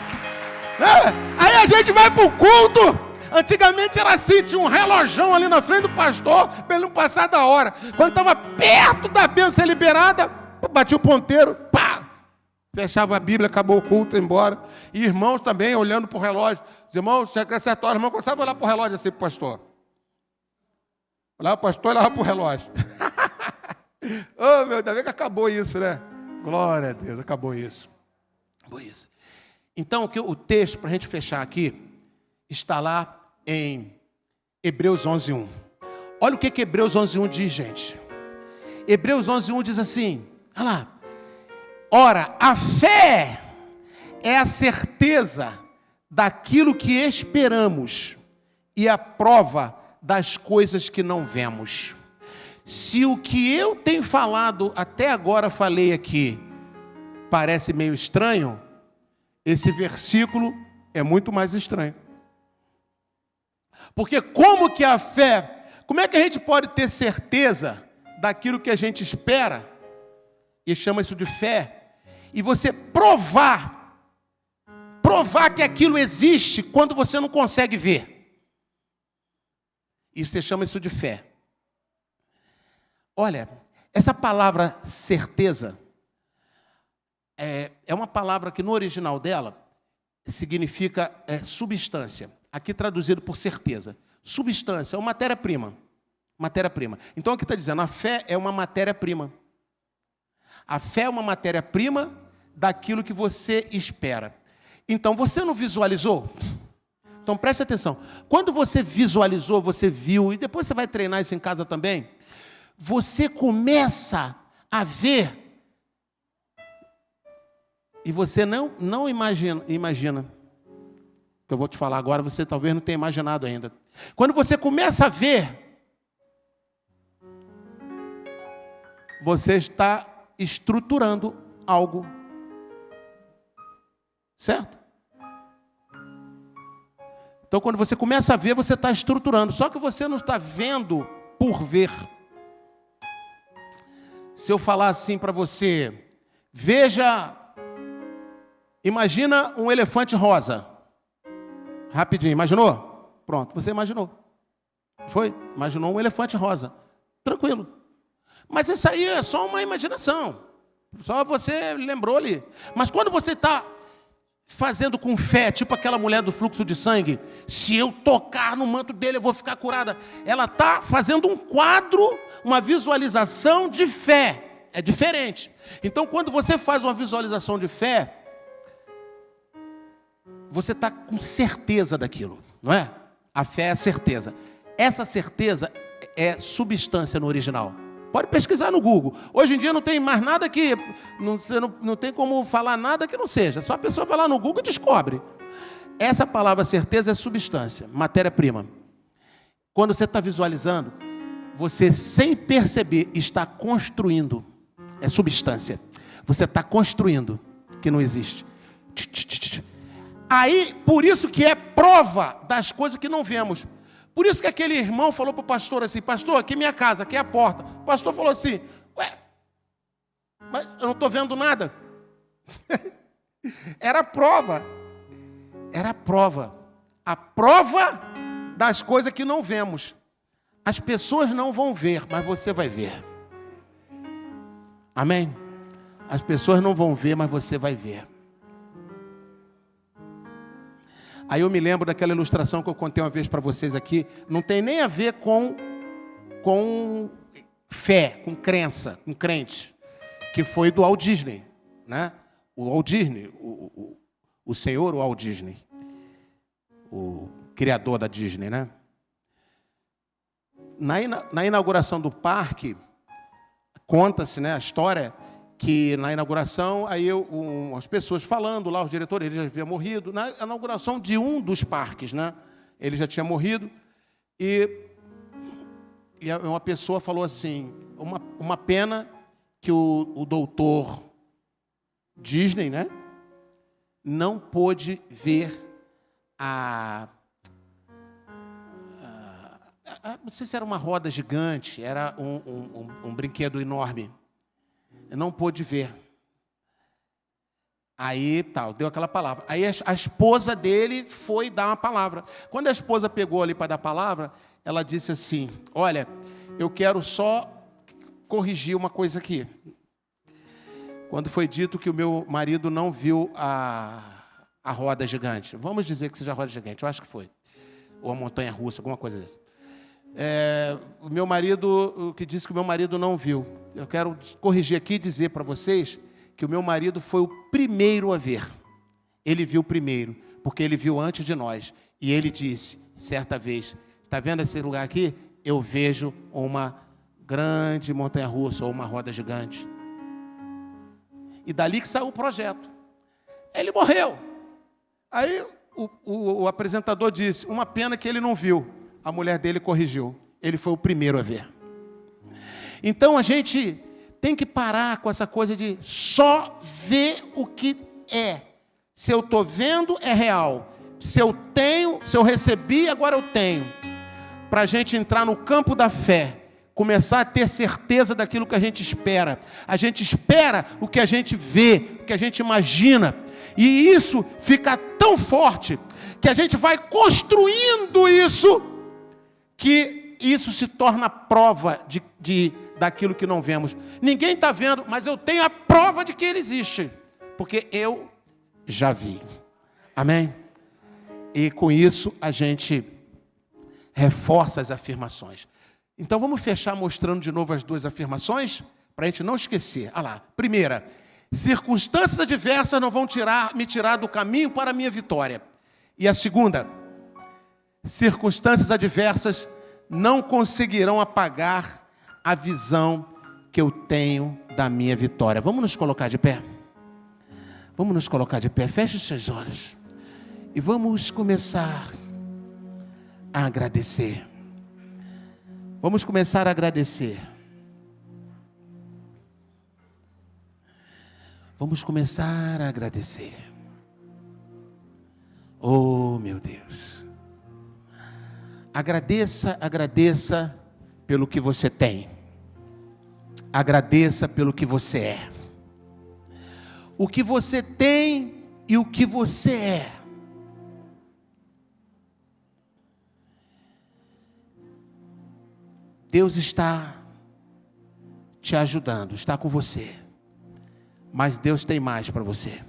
Aí a gente vai para o culto. Antigamente era assim, tinha um relojão ali na frente do pastor, para ele não passar da hora. Quando estava perto da bênção ser liberada, batia o ponteiro, pá! Fechava a Bíblia, acabou o culto, ia embora. E irmãos também, olhando para o relógio. Os irmãos, chega a certa hora, o irmão começava a olhar para o relógio assim, para o pastor. Olhava para o pastor e olhava para o relógio. Oh, meu Deus, ainda bem que acabou isso, né? Glória a Deus, acabou isso. Acabou isso. Então, o texto, para a gente fechar aqui, está lá em Hebreus 11:1. Olha o que Hebreus 11:1 diz, gente. Hebreus 11:1 diz assim, olha lá. Ora, a fé é a certeza daquilo que esperamos e a prova das coisas que não vemos. Se o que eu tenho falado até agora, falei aqui, parece meio estranho, esse versículo é muito mais estranho. Porque como que a fé, como é que a gente pode ter certeza daquilo que a gente espera, e chama isso de fé, e você provar que aquilo existe quando você não consegue ver. E você chama isso de fé. Olha, essa palavra certeza é uma palavra que no original dela significa substância. Aqui traduzido por certeza. Substância, é uma matéria-prima. Matéria-prima. Então aqui está dizendo, a fé é uma matéria-prima. A fé é uma matéria-prima daquilo que você espera. Então, você não visualizou? Então, preste atenção. Quando você visualizou, você viu, e depois você vai treinar isso em casa também, você começa a ver, e você não imagina. O que eu vou te falar agora, você talvez não tenha imaginado ainda. Quando você começa a ver, você está estruturando algo. Certo? Então, quando você começa a ver, você está estruturando. Só que você não está vendo por ver. Se eu falar assim para você, veja, imagina um elefante rosa. Rapidinho, imaginou? Pronto, você imaginou. Foi? Imaginou um elefante rosa. Tranquilo. Mas isso aí é só uma imaginação. Só você lembrou ali. Mas quando você está fazendo com fé, tipo aquela mulher do fluxo de sangue, se eu tocar no manto dele, eu vou ficar curada. Ela está fazendo um quadro, uma visualização de fé. É diferente. Então, quando você faz uma visualização de fé, você está com certeza daquilo, não é? A fé é a certeza. Essa certeza é substância no original. Pode pesquisar no Google. Hoje em dia não tem mais nada que... Você não tem como falar nada que não seja. Só a pessoa vai lá no Google e descobre. Essa palavra certeza é substância, matéria-prima. Quando você está visualizando, você, sem perceber, está construindo. É substância. Você está construindo, que não existe. Aí, por isso que é prova das coisas que não vemos. Por isso que aquele irmão falou para o pastor assim, pastor, aqui é minha casa, aqui é a porta. O pastor falou assim, ué, mas eu não estou vendo nada. Era prova. Era prova. A prova das coisas que não vemos. As pessoas não vão ver, mas você vai ver. Amém? As pessoas não vão ver, mas você vai ver. Aí eu me lembro daquela ilustração que eu contei uma vez para vocês aqui. Não tem nem a ver com fé, com crença, com crente. Que foi do Walt Disney, né? O Walt Disney, o senhor Walt Disney. O criador da Disney, né? Na inauguração do parque, conta-se, né, a história que na inauguração, aí as pessoas falando lá, os diretores, ele já havia morrido, na inauguração de um dos parques, né? Ele já tinha morrido, e uma pessoa falou assim, uma pena que o doutor Disney, né, não pôde ver não sei se era uma roda gigante, era um brinquedo enorme. Não pôde ver. Aí, deu aquela palavra. Aí a esposa dele foi dar uma palavra. Quando a esposa pegou ali para dar a palavra, ela disse assim, olha, eu quero só corrigir uma coisa aqui. Quando foi dito que o meu marido não viu a roda gigante. Vamos dizer que seja a roda gigante, eu acho que foi. Ou a montanha-russa, alguma coisa dessa. O meu marido, que disse que o meu marido não viu. Eu quero corrigir aqui e dizer para vocês que o meu marido foi o primeiro a ver. Ele viu primeiro, porque ele viu antes de nós. E ele disse, certa vez, está vendo esse lugar aqui? Eu vejo uma grande montanha-russa ou uma roda gigante. E dali que saiu o projeto. Ele morreu. Aí o apresentador disse, uma pena que ele não viu. A mulher dele corrigiu. Ele foi o primeiro a ver. Então a gente tem que parar com essa coisa de só ver o que é. Se eu estou vendo, é real. Se eu tenho, se eu recebi, agora eu tenho. Para a gente entrar no campo da fé, começar a ter certeza daquilo que a gente espera. A gente espera o que a gente vê, o que a gente imagina. E isso fica tão forte que a gente vai construindo isso, que isso se torna prova daquilo que não vemos. Ninguém está vendo, mas eu tenho a prova de que ele existe, porque eu já vi. Amém? E com isso a gente reforça as afirmações. Então vamos fechar mostrando de novo as duas afirmações, para a gente não esquecer. Olha lá. Primeira, circunstâncias adversas não vão me tirar do caminho para a minha vitória. E a segunda, circunstâncias adversas não conseguirão apagar a visão que eu tenho da minha vitória. Vamos nos colocar de pé? Vamos nos colocar de pé. Feche os seus olhos. E vamos começar a agradecer. Vamos começar a agradecer. Vamos começar a agradecer. Oh, meu Deus. Agradeça pelo que você tem. Agradeça pelo que você é. O que você tem e o que você é. Deus está te ajudando, está com você. Mas Deus tem mais para você.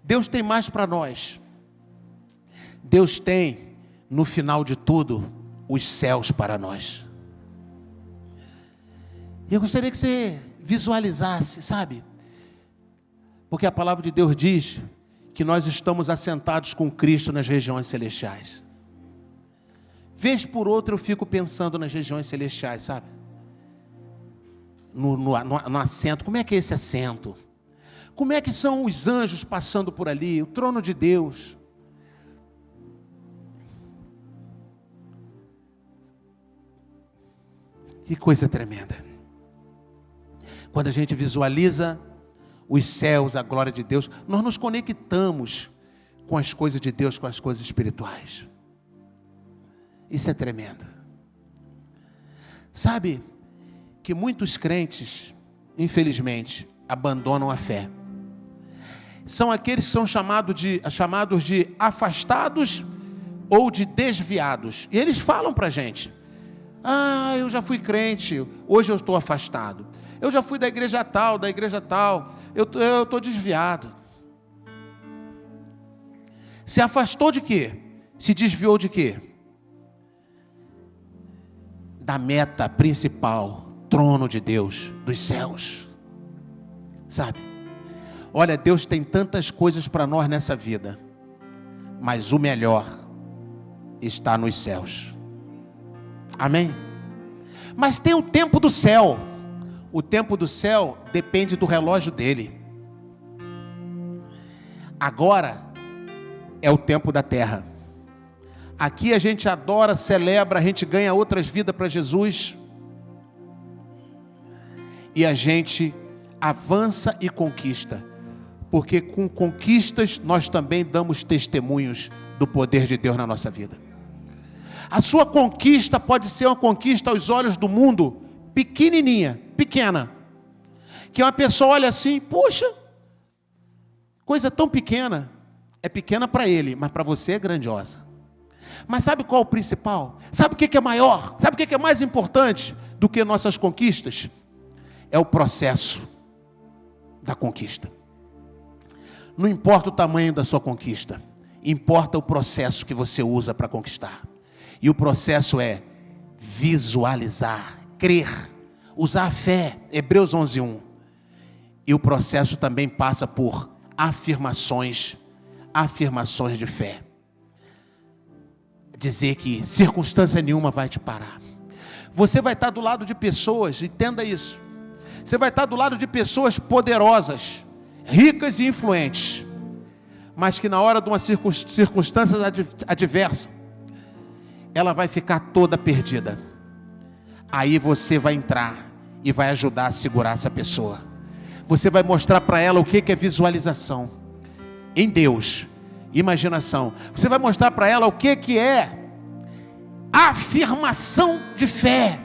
Deus tem mais para nós. Deus tem, no final de tudo, os céus para nós. E eu gostaria que você visualizasse, sabe? Porque a palavra de Deus diz que nós estamos assentados com Cristo nas regiões celestiais. Vez por outra eu fico pensando nas regiões celestiais, sabe? No assento. Como é que é esse assento? Como é que são os anjos passando por ali? O trono de Deus. Que coisa tremenda. Quando a gente visualiza os céus, a glória de Deus, nós nos conectamos com as coisas de Deus, com as coisas espirituais. Isso é tremendo. Sabe que muitos crentes, infelizmente, abandonam a fé. São aqueles que são chamados de afastados ou de desviados. E eles falam para a gente: ah, eu já fui crente, hoje eu estou afastado. Eu já fui da igreja tal, eu estou desviado. Se afastou de quê? Se desviou de quê? Da meta principal, trono de Deus, dos céus. Sabe? Olha, Deus tem tantas coisas para nós nessa vida, mas o melhor está nos céus. Amém? Mas tem o tempo do céu. O tempo do céu depende do relógio dele. Agora é o tempo da terra. Aqui a gente adora, celebra, a gente ganha outras vidas para Jesus. E a gente avança e conquista. Porque com conquistas nós também damos testemunhos do poder de Deus na nossa vida. A sua conquista pode ser uma conquista aos olhos do mundo, pequenininha, pequena. Que uma pessoa olha assim, puxa, coisa tão pequena. É pequena para ele, mas para você é grandiosa. Mas sabe qual é o principal? Sabe o que é maior? Sabe o que é mais importante do que nossas conquistas? É o processo da conquista. Não importa o tamanho da sua conquista, importa o processo que você usa para conquistar. E o processo é visualizar, crer, usar a fé, Hebreus 11:1. E o processo também passa por afirmações de fé. Dizer que circunstância nenhuma vai te parar. Você vai estar do lado de pessoas, entenda isso. Você vai estar do lado de pessoas poderosas, ricas e influentes, mas que na hora de uma circunstância adversa, ela vai ficar toda perdida. Aí você vai entrar e vai ajudar a segurar essa pessoa. Você vai mostrar para ela o que é visualização em Deus, imaginação. Você vai mostrar para ela o que é afirmação de fé.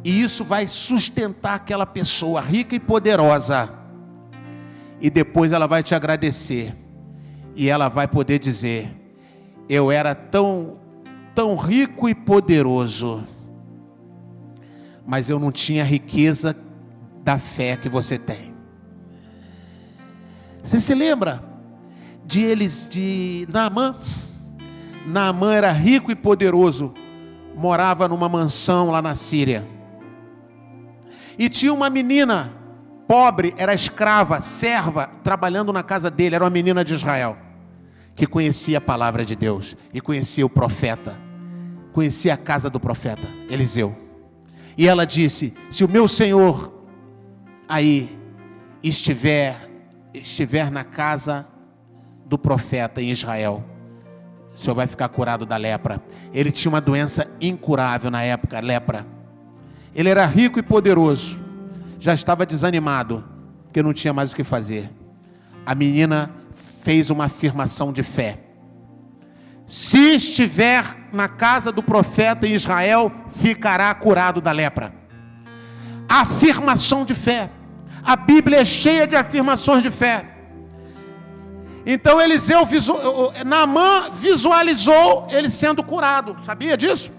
E isso vai sustentar aquela pessoa rica e poderosa. E depois ela vai te agradecer. E ela vai poder dizer: eu era tão rico e poderoso, mas eu não tinha a riqueza da fé que você tem. Você se lembra de Naamã? Naamã era rico e poderoso, morava numa mansão lá na Síria. E tinha uma menina pobre, era escrava, serva, trabalhando na casa dele. Era uma menina de Israel, que conhecia a palavra de Deus e conhecia o profeta, conhecia a casa do profeta Eliseu. E ela disse: se o meu senhor aí estiver na casa do profeta em Israel, o senhor vai ficar curado da lepra. Ele tinha uma doença incurável na época, lepra. Ele era rico e poderoso, já estava desanimado, porque não tinha mais o que fazer. A menina fez uma afirmação de fé: se estiver na casa do profeta em Israel, ficará curado da lepra. Afirmação de fé. A Bíblia é cheia de afirmações de fé. Então Naamã visualizou ele sendo curado. Sabia disso?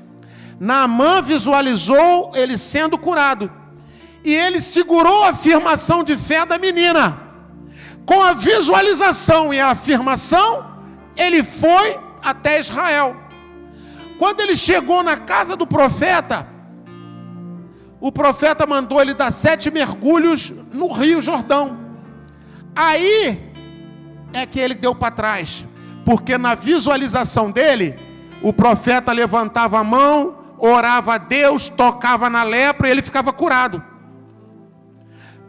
Naamã visualizou ele sendo curado. E ele segurou a afirmação de fé da menina. Com a visualização e a afirmação, ele foi até Israel. Quando ele chegou na casa do profeta, o profeta mandou ele dar 7 mergulhos no Rio Jordão. Aí é que ele deu para trás, porque na visualização dele, o profeta levantava a mão, orava a Deus, tocava na lepra e ele ficava curado.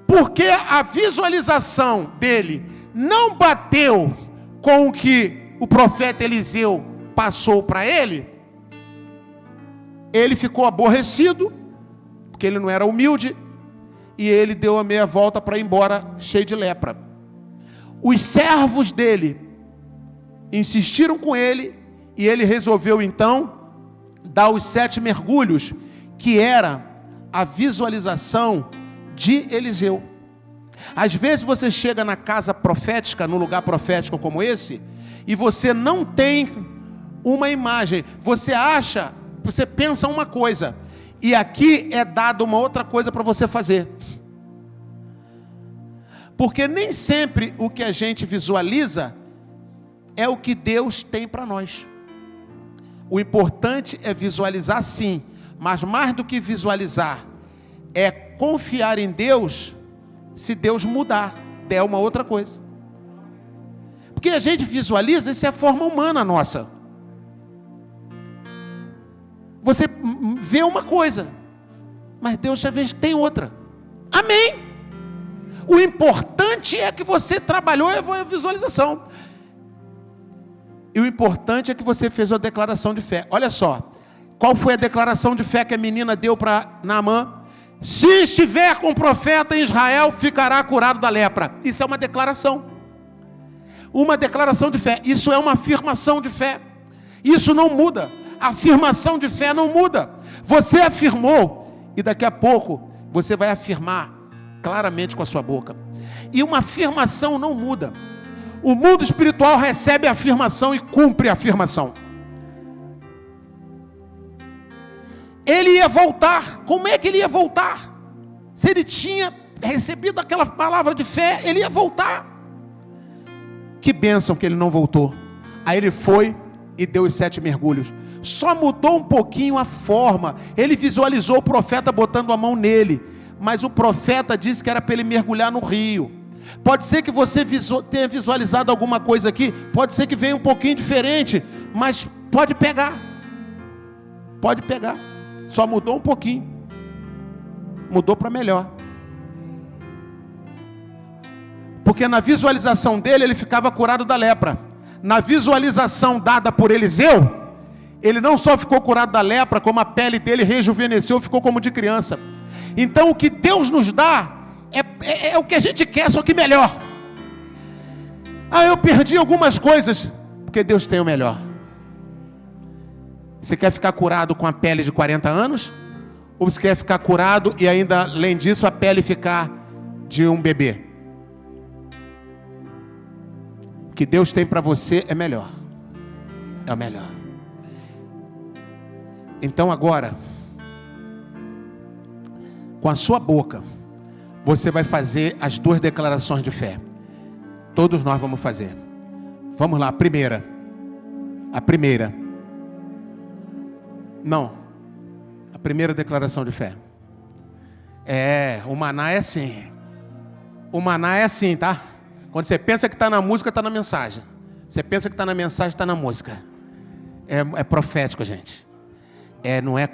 Porque a visualização dele não bateu com o que o profeta Eliseu passou para ele, ele ficou aborrecido, porque ele não era humilde, e ele deu a meia volta para ir embora cheio de lepra. Os servos dele insistiram com ele, e ele resolveu então dar os 7 mergulhos, que era a visualização de Eliseu. Às vezes você chega na casa profética, num lugar profético como esse, e você não tem uma imagem, você pensa uma coisa, e aqui é dado uma outra coisa para você fazer. Porque nem sempre o que a gente visualiza é o que Deus tem para nós. O importante é visualizar, sim, mas mais do que visualizar, é confiar em Deus. Se Deus mudar, der uma outra coisa. Porque a gente visualiza, isso é a forma humana nossa. Você vê uma coisa, mas Deus já tem outra. Amém. O importante é que você trabalhou a visualização. E o importante é que você fez uma declaração de fé. Olha só, qual foi a declaração de fé que a menina deu para Naamã? Se estiver com o profeta em Israel, ficará curado da lepra. Isso é uma declaração. Uma declaração de fé. Isso é uma afirmação de fé. Isso não muda. A afirmação de fé não muda. Você afirmou, e daqui a pouco você vai afirmar claramente com a sua boca. E uma afirmação não muda. O mundo espiritual recebe a afirmação e cumpre a afirmação. Ele ia voltar. Como é que ele ia voltar? Se ele tinha recebido aquela palavra de fé, ele ia voltar. Que bênção que ele não voltou. Aí ele foi e deu os 7 mergulhos. Só mudou um pouquinho a forma. Ele visualizou o profeta botando a mão nele, mas o profeta disse que era para ele mergulhar no rio. Pode ser que você tenha visualizado alguma coisa aqui, pode ser que venha um pouquinho diferente, mas pode pegar. Pode pegar. Só mudou um pouquinho. Mudou para melhor. Porque na visualização dele, ele ficava curado da lepra. Na visualização dada por Eliseu, Ele não só ficou curado da lepra, como a pele dele rejuvenesceu, ficou como de criança. Então o que Deus nos dá é o que a gente quer, só que melhor. Ah, eu perdi algumas coisas, porque Deus tem o melhor. Você quer ficar curado com a pele de 40 anos? Ou você quer ficar curado e ainda, além disso, a pele ficar de um bebê? O que Deus tem para você é melhor. É o melhor. Então agora, com a sua boca, você vai fazer as 2 declarações de fé. Todos nós vamos fazer. Vamos lá, a primeira. Não. A primeira declaração de fé. O maná é assim. O maná é assim, tá? Quando você pensa que está na música, está na mensagem. Você pensa que está na mensagem, está na música. É profético, gente. Não é